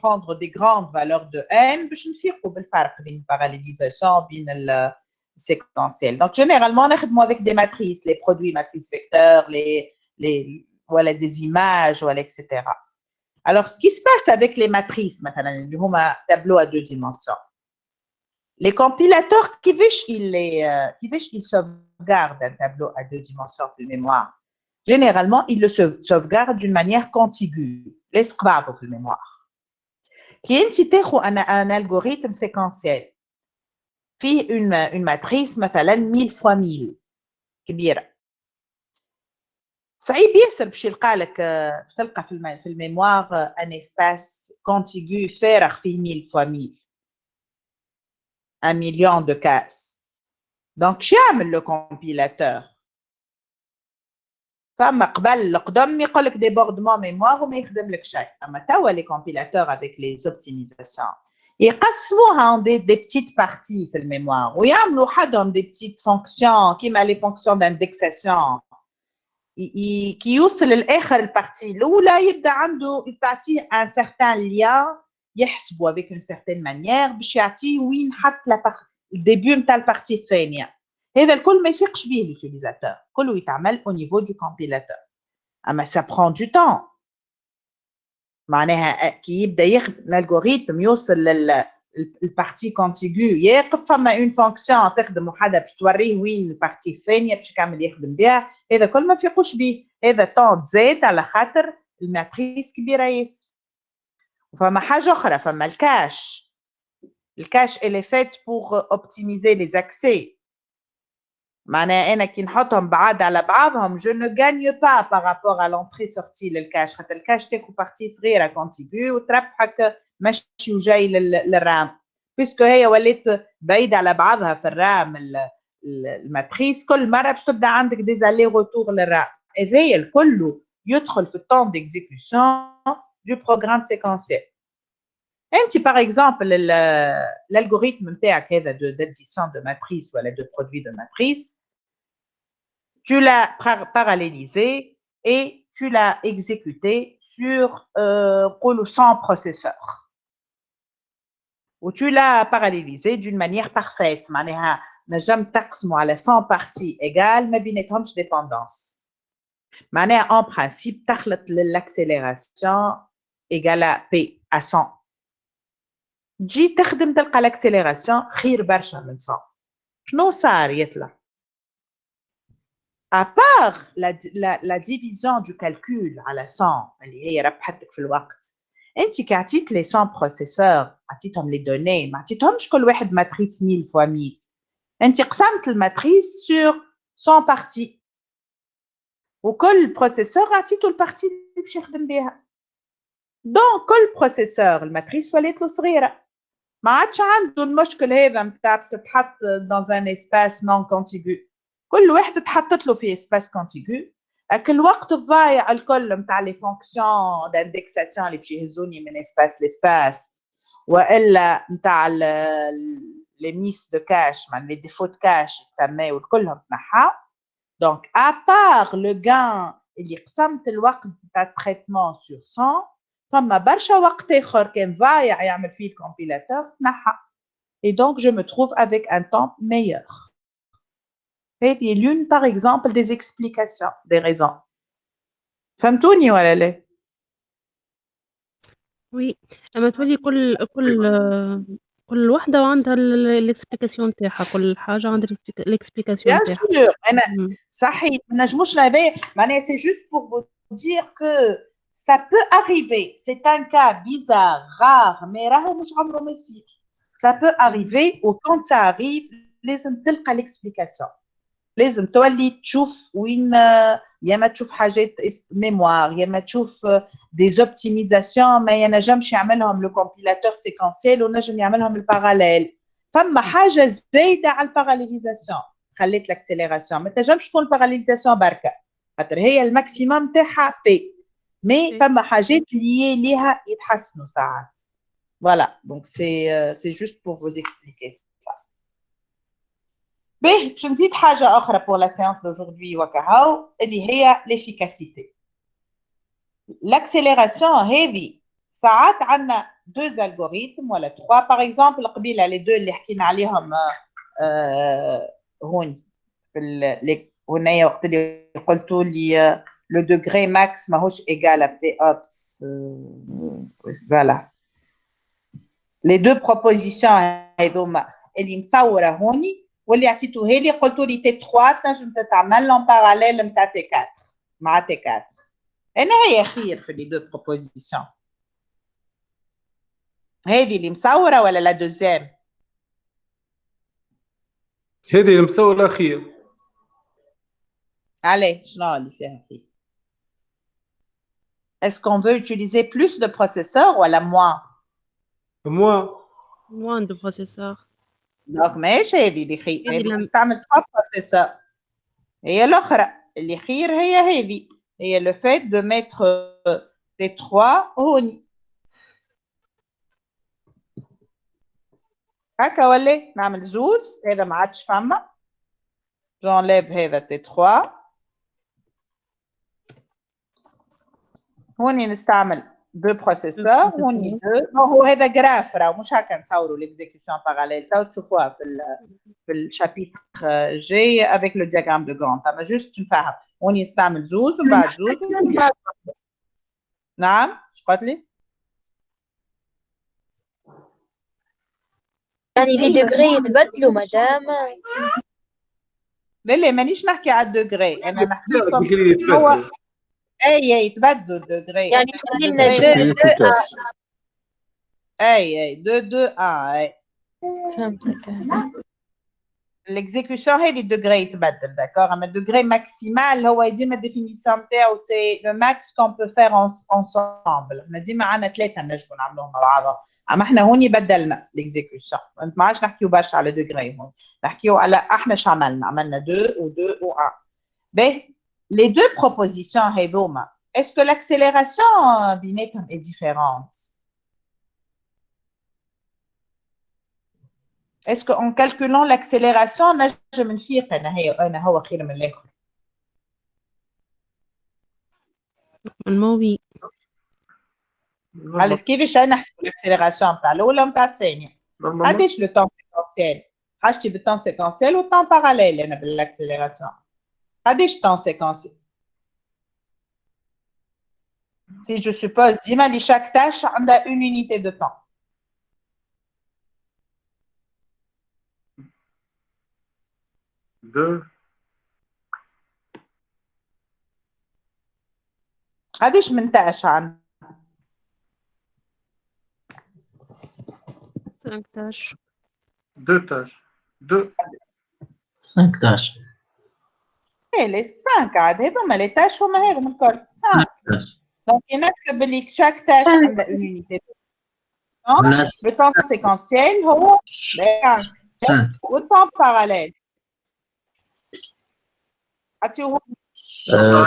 prendre des grandes valeurs de n باش نفيقوا بالفرق بين parallélisation وبين séquentiel. Donc généralement نخدموا avec des matrices, les produits matrices vecteurs, voilà des images voilà etc. Alors ce qui se passe avec les matrices مثلا اللي هما tableaux à 2 dimensions. Les compilateurs, ils sauvegardent un tableau à 2 dimensions de mémoire. Généralement, ils le sauvegardent d'une manière contiguë. Les squares de mémoire. Qui est un algorithme séquentiel. Fait une matrice, مثلا 1000 fois 1000. كبيرة. صعيب ياسر باش يلقى لك تلقى في الميموار un espace contigu فارغ فيه 1000 fois 1000. 1 million de cases. Donc, j'aime le compilateur. فما قبل القدم يقول لك débordement mémoire وما يخدم لك شيء. أما توا les compilateurs avec les optimisations يقسموها en des petites parties في الميموار ويعملوا حدهم des petites fonctions كيما les fonctions d'indexation كي يوصل لآخر البارتي الأولى يبدأ عنده تعطيه un certain lien يحسبوا avec une certaine manière باش يعطيه وين حط الديبيو نتاع البارتي الثانيه. هذا الكل ما يفيقش به اليوتيليزاتور، كله يتعمل au niveau du compilateur. اما ça prend du temps. معناها كي يبدا الالغوريثم يوصل للبارتي كونتيغو يقف فما اون فونكسيون تخدم وحده باش توريه وين البارتي الثانيه باش يكمل يخدم بها، هذا كل ما يفيقوش به، هذا طون زاد على خاطر الماتريس كبيره ياسر. فما حاجة أخرى فما الكاش. الكاش elle est faite pour optimiser les accès. معناها أنا كي نحطهم بعاد على بعضهم je ne gagne pas par rapport à l'entrée sortie للكاش خاطر الكاش تاخذ بارتي صغيرة كونتيغو وتربحك مشي وجاي للرام بيسكو هي ولات بعيدة على بعضها في الرام الماتريس كل مرة باش تبدا عندك دي الي روتور للرام هذايا الكل يدخل في الطون ديكزيكسيون du programme séquentiel. انت par exemple l'algorithme نتاعك هذا d'addition de matrice ولا de produit de matrice tu l'as parallélisé et tu l'as exécuté sur 100 processeurs. Ou tu l'as parallélisé d'une manière parfaite. معناها نجم تقسموا على 100 parties égales ما بيناتهمش dépendance. معناها en principe تخلط l'accélération égale à P à 100. تجي تخدم تلقى l'accélération خير برشا من 100. شنو صار يطلع؟ À part la division du calcul à la 100 اللي هي ربحتك في الوقت انت كي عطيت لي 100 بروسيسور عطيتهم لي دوني ما عطيتهمش كل واحد ماتريس 1000 فوا 1000 انت قسمت الماتريس sur 100 بارتي وكل بروسيسور عطيته البارتي اللي باش يخدم بها دونك كل بروسيسور الماتريس ولات له صغيره ما عادش عنده المشكل هذا نتاع تتحط dans un espace non contigu كل واحد تحطت له في اسباس كونتيغو الوقت الضايع الكل نتاع لي فونكسيون d'aindexation اللي باش يهزوني من اسباس لاسباس والا نتاع لي ميس دو كاش مع لي ديفو دو كاش تسميو الكلهم تنحاو دونك ا بار لو غان اللي قسمت الوقت نتاع التريتمون سور 100 فما برشا وقت اخر كان ضايع يعمل فيه الكومبيلاتور تنحى et donc je me trouve avec un temps meilleur. هذه l'une par exemple des explications des raisons. فهمتوني ولا لا؟ وي اما تولي كل وحده وعندها الاكسبليكاسيون تاعها كل حاجه عندها الاكسبليكاسيون Bien تاعها sûr انا صحيح ما نجموش هذايا معناها c'est juste pour vous dire que ça peut arriver c'est un cas bizarre rare mais راهو مش عمره ما يصير ça peut arriver ou quand ça arrive لازم تلقى l'explication لازم تولي تشوف وين يا ما تشوف حاجات ميموار يا ما تشوف دي اوبتيميزاسيون ما ينجمش يعملهم لو كومبيلاتور سيكونسيل ونجم يعملهم الباراليل فما حاجه زايده على الباراليزاسيون خليت الاكسيليراسيون ما تنجمش تكون الباراليزاسيون بركه خاطر هي الماكسيموم تاعها بي مي فما حاجات ليي ليها يتحسنوا ساعات فوالا دونك سي جوست بور فوز اكسبليكي باهي باش نزيد حاجه اخرى pour la séance d'aujourd'hui وكهو اللي هي l'efficacité. L'accélération هذه ساعات عندنا deux algorithmes ولا trois par exemple قبيله les deux اللي حكينا عليهم هون في هنايا وقت اللي قلتوا لي le degré max ماهوش égal à P opt voilà les deux propositions هذوما اللي مصوره هوني واللي عطيتوه لي قلتوا لي تي 3 تنجم تتعمل لهم باراليل نتاع تي 4 مع تي 4 انا هي خير في لي دو بروبوزيسيون هذه اللي مصوره ولا لا دوزيام هذه اللي مصوره خير allez شنو اللي فيها خير est-ce qu'on veut utiliser plus de processeurs ولا moins de processeurs دونك ماشي هذه اللي خير هذه تستعمل 3 بروسيسور هي الاخرى اللي خير هي هذه هي لو فيت دو ميتر تي 3 هوني هكا ولا نعمل زوز هذا ما عادش فما جونليف هذا تي 3 هوني نستعمل دو بروسيسور هوني دو هو هذا جراف راه مش هكا نصوروا ليكزيكيوشن باراليل تو تشوفوها في الشابيتر جاي افيك لو دياغرام دو غون اما جوست نفهم هوني نستعمل زوز ومن بعد زوز ومن بعد نعم اش قلت لي يعني لي دوغري يتبدلوا مدام لا مانيش نحكي على الدوغري انا نحكي لكم هو اي يتبدلوا الدوغري يعني خلي لنا 2 اي 2 2 1 اي فهمتك. l'exécution هي الديجري يتبدل d'accord اما الديجري ماكسيمال هو ديما الديفينيسيون نتاعو سي لو ماكس كون بو فير انسامبل احنا ديما عندنا 3 نجموا نعملوهم مع بعضهم اما احنا هوني بدلنا l'exécution ما عادش نحكيو برشا على ديجري هون نحكيو على احنا شو عملنا 2 و2 و1 باهي les deux propositions هذوما est-ce que l'accélération بيناتهم est différente est-ce qu'en calculant l'accélération نجم نفيق أنا هو خير من الآخر الموبي قالت كيفاش نحسب l'accélération نتاع الأولى ونتاع الثانية قداش لو طون سيكونسيال حاجتي بالطون سيكونسيال والطون باراليل أنا بالاكسيليراسيون قداش طون سيكونسيال si je suppose ديما اللي chaque tâche عندها une unité de temps قداش من تاش عندنا 5 tâches 2 tâches 2 5 tâches ايه لي 5 عاد هذوما لي تاش هما هذوما الكل 5 دونك ينحسب اللي شاك تاش عندها اون يونيتي لو طون سيكونسيال هو 5 والطون باراليل عطيوهم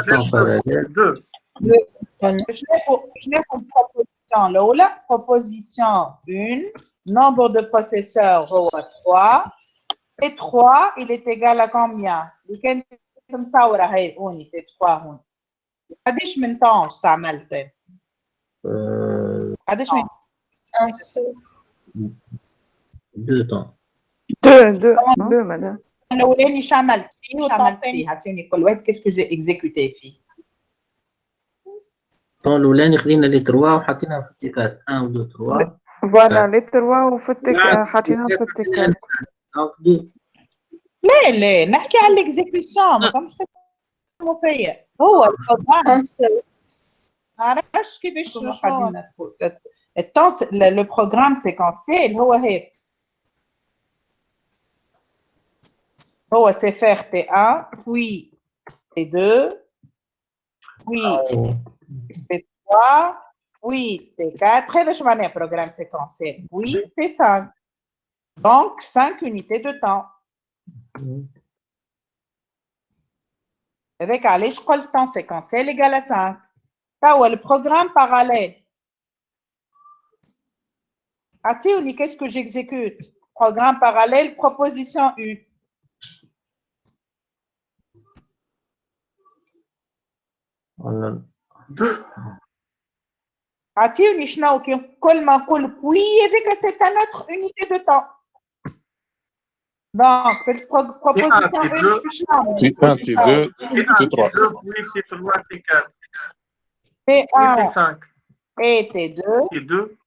طون باراليل 2 شنو proposition الأولى proposition 1 nombre de possesseurs هو 3 et 3 il est égal à combien اللي كانت مصورة هاي unité 3 هون قداش من طون استعملت قداش من 2 طون 2 مدام الأولاني شو عملت فيه والطون فيه عطيوني كل واحد كيسكو جي اكزيكوتي فيه الطون الأولاني خدينا لي 3 وحطيناهم في التيكات 1 و 2 3 فوالا لي 3 وفي حاطينهم في التيكات لا نحكي على الاكزيكيوشن ما فهمتش تفهموا فيا هو البروغرام ما عرفتش كيفاش قاعدين الطون لو بروغرام سيكونسيال هو هذا هو سي فير تي 1 puis تي 2 puis تي 3 puis تي 4 هذا شو معناه بروغرام سيكونسيال puis تي 5 donc 5 unités de temps avec علاش قلت temps séquentiel égale à 5 هو le programme parallèle عطيوني qu'est-ce que j'exécute programme parallèle proposition 1 عطيوني شنو كل ما نقول بوي هذيك سي ان اوتر unité de temps donc في البروبوزيشن باش نعمل تي 1 تي 2 تي 3 تي 3 تي 4 تي 1 تي 5 et تي 2 تي 2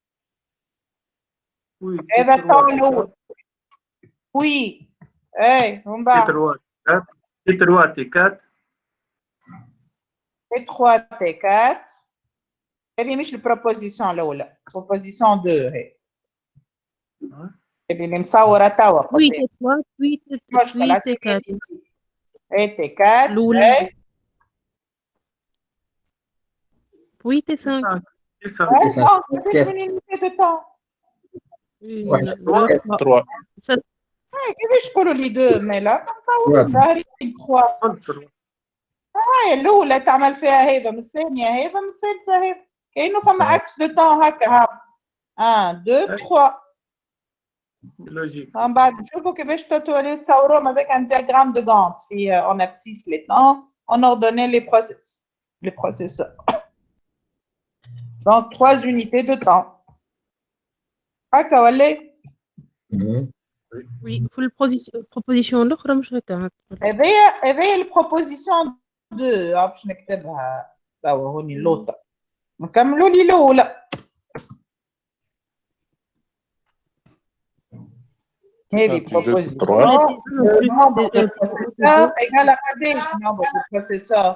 هذا الطون الاول وي اي ومن بعد تي 3 تي 4 تي 3 تي 4 هذه مش البروبوزيشن الاولى بروبوزيشن 2 هي اللي مصوره توا وي تي 3 وي تي 4 اي تي 4 الاولى وي تي 5 3 كيفاش تقولوا لي 2 مي لا مصورين ظاهرين 3 هاي الاولى تعمل فيها هذا من الثانيه هذا من الثالثه هذا كأنه فما اكس دو طون هكا هابط 1 2 3 لوجيك من بعد نشوفوا كيفاش توليو تصوروهم avec un diagramme de Gantt فيه on abscisse les temps on ordonne les processeurs donc 3 unités de temps هكا ولا وي في البروبوزيشن الاخرى مش هكا هذايا البروبوزيشن 2 باش نكتبها توا هوني اللوطه نكملوا لي الاولى هذه بروبوزيشن égale à قداش nombre de processeurs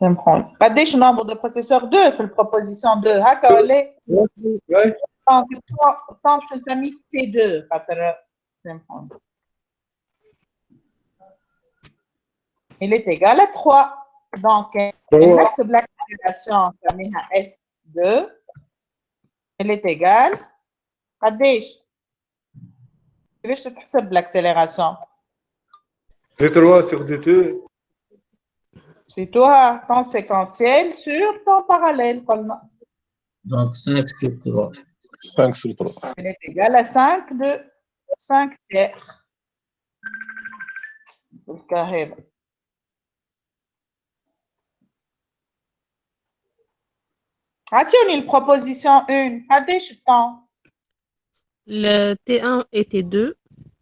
سامحوني قديش nombre de processeurs 2 في البروبوزيسيون 2 هكا ولا طنط نسميه P2 خاطر سامحوني il est égal à 3 donc نحسب l'accélération نسميها S2 il est égal قديش كيفاش تحسب l'accélération D3 sur D2 c'est toi ton séquentiel sur ton parallèle Donc 5 sur 3. 5 sur 3. il est égal à 5 de 5 tiers في الكا هذا عطيوني البروبوزيسيون 1 قديش الطون Le T1 et T2.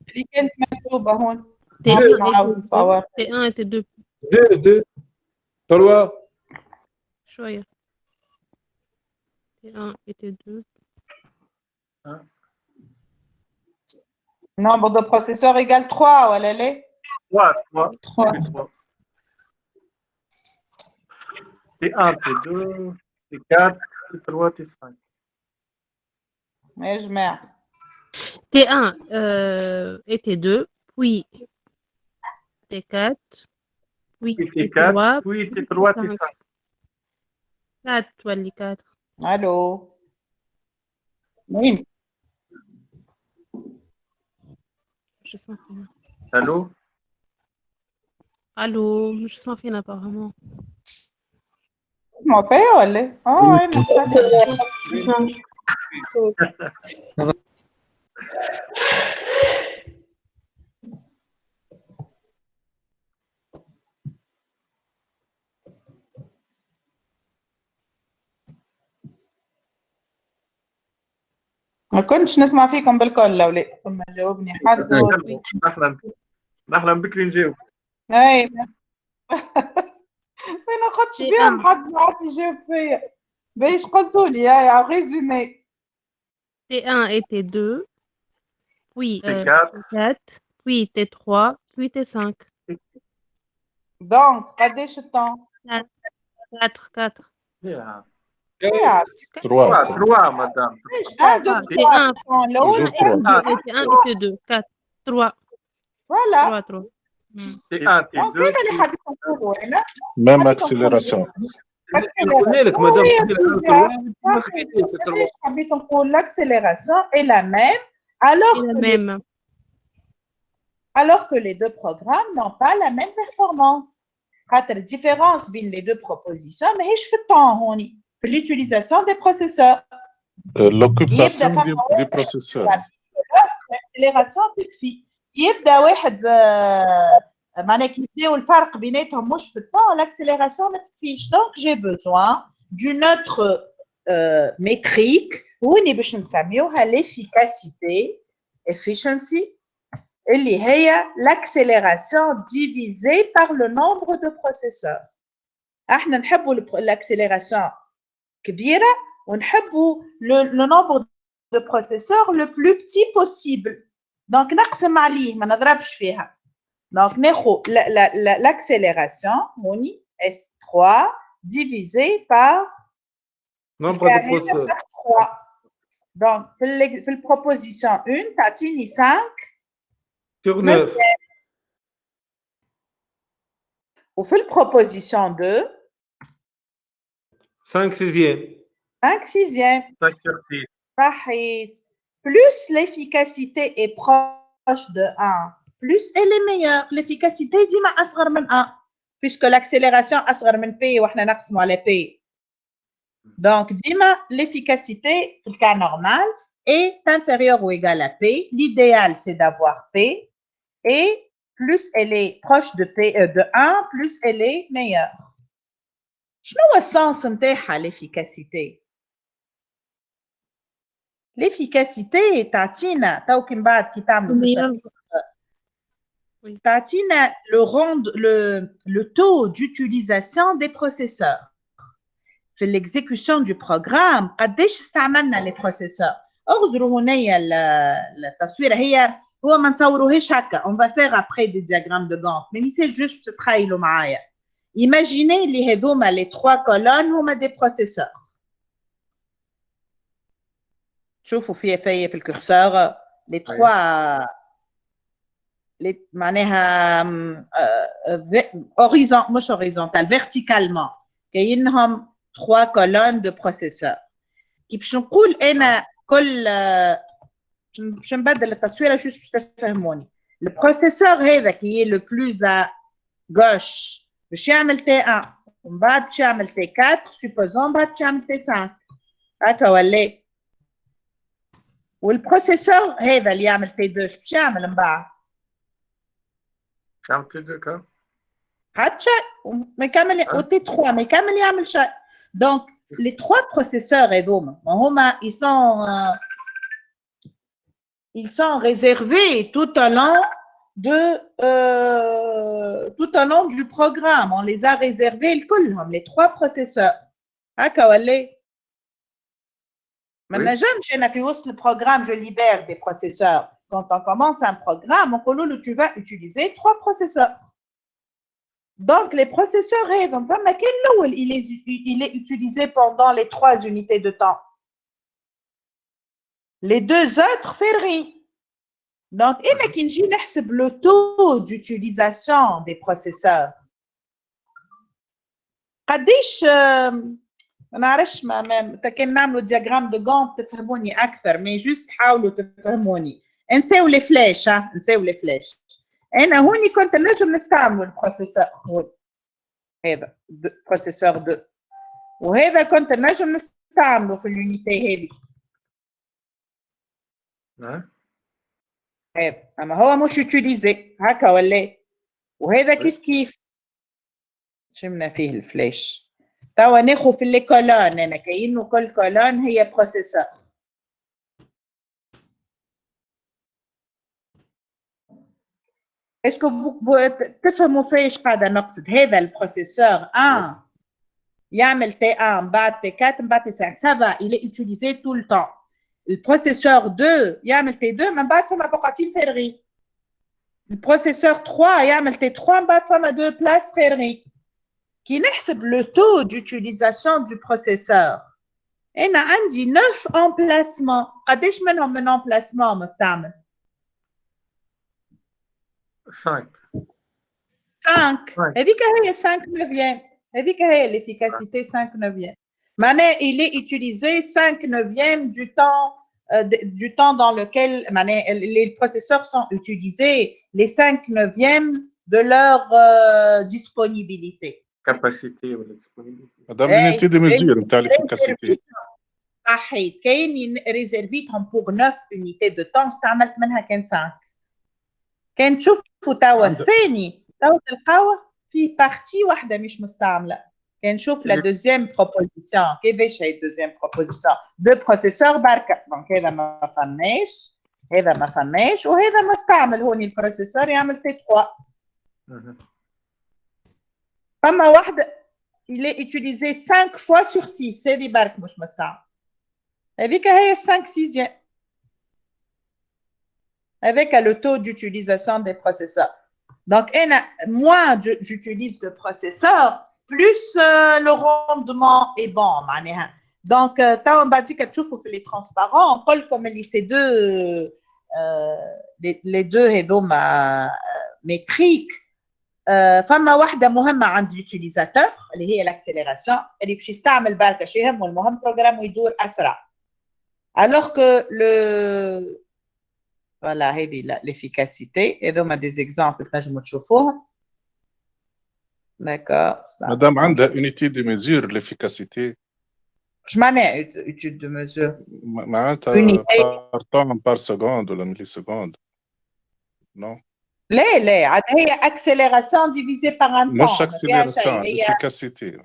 اللي كانت مكتوبة هون T1 et T2. 2 3 شوية. T1 et T2. Nombre de processeurs égale 3 ولا ليه؟ 3 T1 T2 T4 T3 T5 يا جماعة T1 et T2, puis T4, puis T4 T3, puis T3 T5 4 تولي 4. الو مين؟ مش اسمع فينا. الو مش اسمع فينا apparemment. اسمه فيا ولا ايه؟ انا ما كنتش نسمع فيكم بالكل لو لا ثم جاوبني حد نحن بكري نجاوب اي ما ناخدش بيهم حد ما عاد يجاوب فيا باش قلتوا لي يا ريزومي T1 et T2, puis T4, puis T3, puis T5. Donc, قديش الطون؟ 4. 3 مدام. T1 et T2, 4. 3. Voilà. 3. T1 T2. Même accélération. L'accélération est la même alors que les deux programmes n'ont pas la même performance. La différence entre les deux propositions, mais je fais temps l'utilisation des processeurs. L'occupation des processeurs. L'accélération تكفي. يبدا واحد معناها كي يبداو الفرق بيناتهم مش في الطون l'accélération ما تكفيش. Donc j'ai besoin d'une autre métrique وين باش نسميوها l'efficacité efficiency اللي هي l'accélération divisée par le nombre de processeurs. احنا نحبوا l'accélération كبيرة ونحبوا le nombre de processeurs le plus petit possible. Donc نقسم عليه ما نضربش فيها. Donc ناخذ l'accélération هوني S3 divisé par nombre de processeurs. 3. Donc في البروبوزيسيون 1 تعطيني 5 sur 9. وفي البروبوزيسيون 2 5 sixième. 5 sixième. 5 sur 6. صحيت. Plus l'efficacité est proche de 1, plus elle est meilleure. L'efficacité ديما أصغر من 1 puisque l'accélération أصغر من P وإحنا نقسموا على P. Donc ديما l'efficacité في le cas normal est inférieure ou égale à P. L'idéal c'est d'avoir P et plus elle est proche de P de 1, plus elle est meilleure. شنو هو السنس نتاعها l'efficacité؟ L'efficacité تعطينا توك من بعد كي تعملوا تعطينا le taux d'utilisation des processeurs. في l'exécution du programme قداش استعملنا les processeurs. اغزروا هنايا التصويره هو ما نصوروهاش هكا. On va faire après des diagrammes de Gantt mais c'est juste تخيلوا معايا. imaginez les 3 colonnes هما des processeurs. شوفوا في الكورسور les 3 معناها مش horizontal verticalement كاينهم 3 colonnes de processeurs. كي باش نقول انا كل باش نبدل التصويره باش تفهموني. البروسيسور هذا كي لو بلوز ا غوش باش يعمل T1 ومن بعد باش يعمل T4 سوبوزون بعد باش يعمل T5 هكا ولا. والبروسيسور هذا اللي يعمل T2 باش يعمل من بعد؟ يعمل T2 كا حتى ما يكمل و T3 ما يكمل يعمل شيء. دونك les 3 processeurs ils sont réservés tout au long du programme. On les a réservés les 3 processeurs. هكا ولا؟ ما نجمش انا في وسط البروغرام je libère des processeurs. Quand on commence un programme, on dit tu vas utiliser 3 processeurs. Donc, les processeurs, il est utilisé pendant les 3 unités de temps. Les 2 autres, ferri. Donc, il y a le taux d'utilisation des processeurs. قديش ما نعرفش كان نعملوا دياغرام دو غونت تفهموني اكثر مي جوست حاولوا تفهموني. نساو لي فلاش نساو لي فلاش. انا هوني كنت نجم نستعمل البروسيسور هذا بروسيسور 2 وهذا كنت نجم نستعمله في اليونيتي هذه. نعم هذا اما هو مش يوتيليزي هكا ولا. وهذا كيف شمنا فيه الفلاش. توا ناخذ في لي كولون انا كاينه كل كولون هي بروسيسور. اسكو تفهموا فايش قاعده نقصد؟ هذا البروسيسور 1 يعمل T1 بعد T4 بعد T5 ça va il est utilisé tout le temps. البروسيسور 2 يعمل T2 من بعد فما بقعتين فارغين. البروسيسور 3 يعمل T3 من بعد فما 2 بلاس فارغين. كي نحسب لو تو d'utilisation du processeur انا عندي 9 امبلاسمون. قداش منهم من امبلاسمون مستعمل؟ 5 هذيك هي 5 نوفيام. هذيك هي l'efficacité 5 نوفيام. معناه il est utilisé 5 neuvièmes du temps dans lequel les processeurs sont utilisés les 5 neuvièmes de leur disponibilité. Capacité ou disponibilité. Madame, l'unité de mesure نتاع l'efficacité. صحيت كاين ريزيرفيتهم بور 9 unités de temps استعملت منها كان 5. كان تشوفوا توا الثاني توا تلقاوه في بارتي واحده مش مستعمله. كان نشوف لا دوزيام بروبوزيسيون كيفاش هي دوزيام بروبوزيسيون 2 بروسيسور بركه. دونك هذا ما فماش هذا ما فماش وهذا مستعمل. هوني البروسيسور يعمل T3. فما واحده il est utilisé 5 fois sur 6 هذه برك مش مستعمل. هذيك هي 5/6 avec le taux d'utilisation des processeurs. Donc, moins j'utilise le processeur, plus le rendement est bon. Donc, on va dire que tu fais les transparents, comme les deux métriques. فما واحدة مهمة عند l'utilisateur اللي هي l'accélération اللي باش يستعمل بركة شي يهمه المهم بروجرام يدور أسرع. Alors que voilà هذه l'efficacité. هذوما des exemples تنجموا تشوفوهم. D'accord. Madame عندها unité de mesure l'efficacité. اش معناها étude de mesure؟ معناتها par temps par seconde ولا millisecond. Non. لا عاد هي accélération divisée par un temps. مش accélération, efficacité.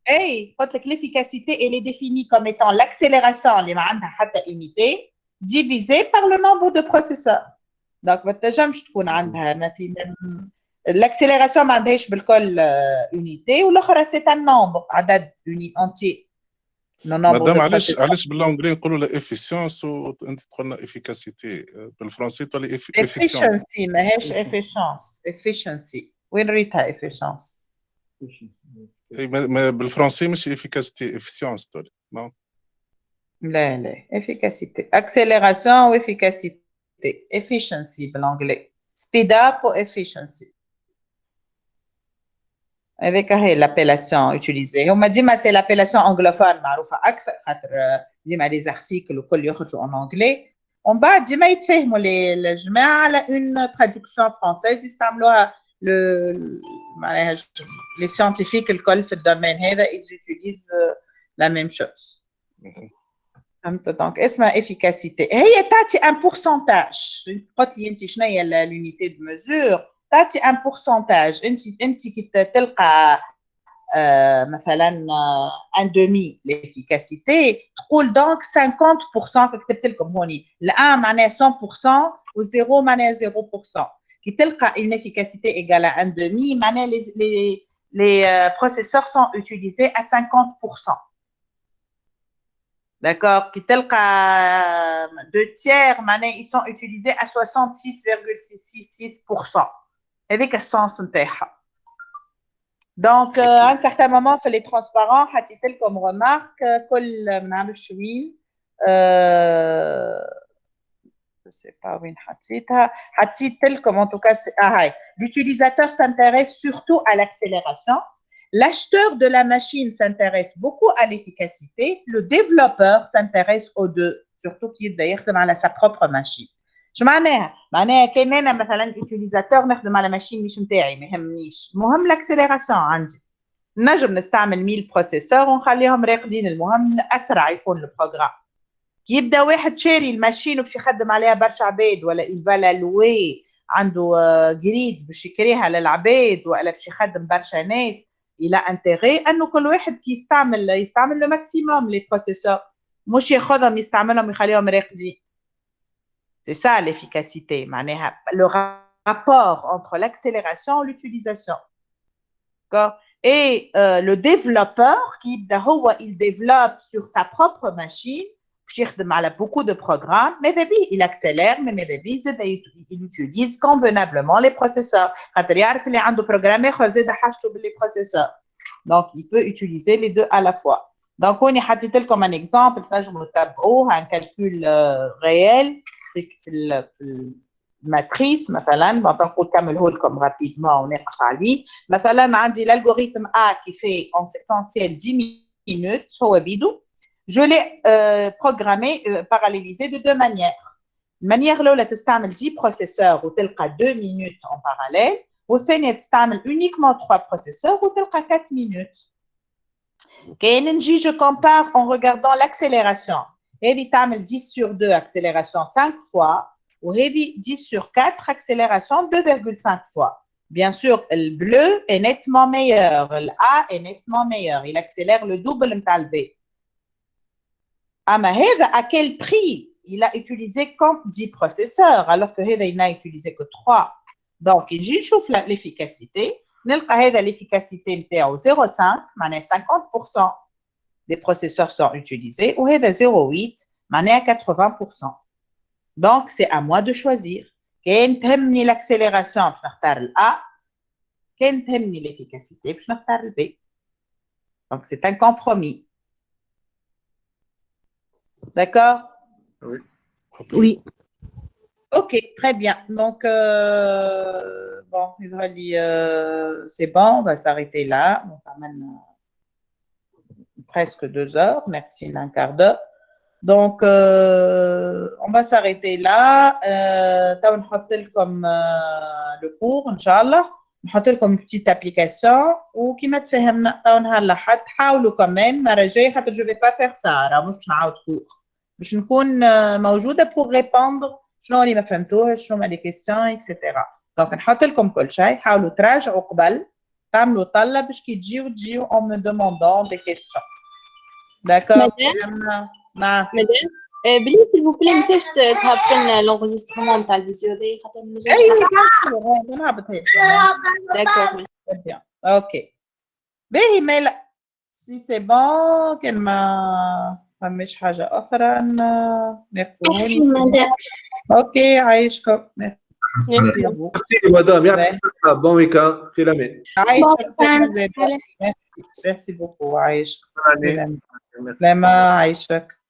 اي قلت لك l'efficacité elle est définie comme étant l'accélération اللي ما عندها حتى unité divisée par le nombre de processeurs. donc ما تنجمش تكون عندها ما في l'accélération ما عندهاش بالكل unité والاخرى c'est un nombre عدد entier. مدام علاش بالانجلي نقولوا لا efficience وانت تقول لنا efficacité بالفرنسي تولي efficiency. efficiency ماهيش efficience. efficiency وين ريتها efficience؟ ما بالفرنسي مش efficacité efficience تقول non لا efficacité accélération ou efficacité efficiency بالانجلي speed up ou efficiency avec l'appellation utilisée هما ديما c'est l'appellation anglophone معروفة أكثر خاطر ديما les articles وكل يخرجوا en anglais ومن بعد ديما يتفهموا الجماعة على une traduction française يستعملوها معناها les scientifiques الكل في الدومين هذا ils utilisent la même chose. فهمت دونك اسمها efficacité هي تعطي ان بورسنتاج قلت لي انت شنو هي l'unité de mesure تعطي ان بورسنتاج انت كي تلقى مثلا ان دومي ليفيكاسيتي تقول دونك 50% كتبت لكم هوني الان معناها 100% و0 معناها 0% كي تلقى une efficacité égale à un demi معناها les processeurs sont utilisés à 50%. D'accord, qui tel qu'à 2 tiers, ils sont utilisés à 66,666% avec un sens interne. Donc, à un certain moment, il les transparents, tel comme remarque, je sais pas où tel comme en tout cas, l'utilisateur s'intéresse surtout à l'accélération. L'acheteur de la machine s'intéresse beaucoup à l'efficacité. Le développeur s'intéresse aux deux, surtout qui d'ailleurs à sa propre machine. Je معناها كاين انا مثلا utilisateur نخدم على ماشين مش نتاعي ما يهمنيش المهم l'accélération عندي نجم نستعمل 1000 بروسيسور ونخليهم راقدين المهم اسرع يكون البروغرام كي يبدا واحد شاري الماشين وباش يخدم عليها برشا عباد ولا الفالا لوي عنده جريد باش يكريها للعباد ولا باش يخدم برشا ناس il a intérêt انه كل واحد كي يستعمل لو ماكسيموم لي بروسيسور مش ياخذهم يستعملهم يخليهم راقدين. C'est ça l'efficacité معناها le rapport entre l'accélération et l'utilisation. D'accord? Et le développeur qui il développe sur sa propre machine باش يخدم على beaucoup de programmes ماذا بيه il accélère mais ماذا بيه زاد il utilise convenablement les processeurs خاطر يعرف اللي عنده بروجرام اخر زاد حاجته باللي بروسيسور donc il peut utiliser les deux à la fois. Donc هوني حطيت لكم un exemple تنجموا تتبعوه un calcul réel في الماتريس مثلا نقول كمله لكم rapidement ونقص عليه مثلا عندي l'algorithme A qui fait en séquentiel 10 minutes هو بيدو je l'ai programmé, parallélisé de deux manières. Manière là, tu as 10 processeurs ou tu as 2 minutes en parallèle, ou tu as uniquement 3 processeurs ou tu as 4 minutes. KNNG, je compare en regardant l'accélération. Heavy tu as 10 sur 2, accélération 5 fois, ou Heavy 10 sur 4, accélération 2,5 fois. Bien sûr, le bleu est nettement meilleur, le A est nettement meilleur, il accélère le double de B. À quel prix il a utilisé comme 10 processeurs alors que il n'a utilisé que 3. Donc, il chauffe l'efficacité. L'efficacité est à 0,5, 50% des processeurs sont utilisés, ou 0,8, 80%. Donc, c'est à moi de choisir. Quand tu l'accélération, je vais faire le A. Quand tu l'efficacité, je vais faire le B. Donc, c'est un compromis. D'accord? Oui. Oui. Ok, très bien. Donc, bon, c'est bon, on va s'arrêter là. On va maintenant presque 2 heures, merci d'un quart d'heure. Donc, on va s'arrêter là. On va comme le cours, Inch'Allah. نحط لكم petite application وكيما تفهمنا تو نهار الاحد حاولوا كمان المره الجايه خاطر جو في با فيغ سا راه مش نعاود كور باش نكون موجوده بور ريبوندر شنو اللي ما فهمتوهش شنو هما لي كيستيون اكسيتيرا دونك نحط لكم كل شيء حاولوا تراجعوا قبل تعملوا طله باش كي تجيو اون مو دوموندون دي كيستيون داكور فهمنا نعم بلي s'il vous plaît مازالش تهبط لنا l'enregistrement نتاع الفيديو هذايا خاطر مازالش نهبط هي داكور bien اوكي باهي مالا سي سي بون كان ما فماش حاجه اخرى نقفوا هوني اوكي عايشكم ميرسي مدام يعطيك بون ويكاند في لامي. عايشك. ميرسي بوكو. عايشك. سلامة. عايشك.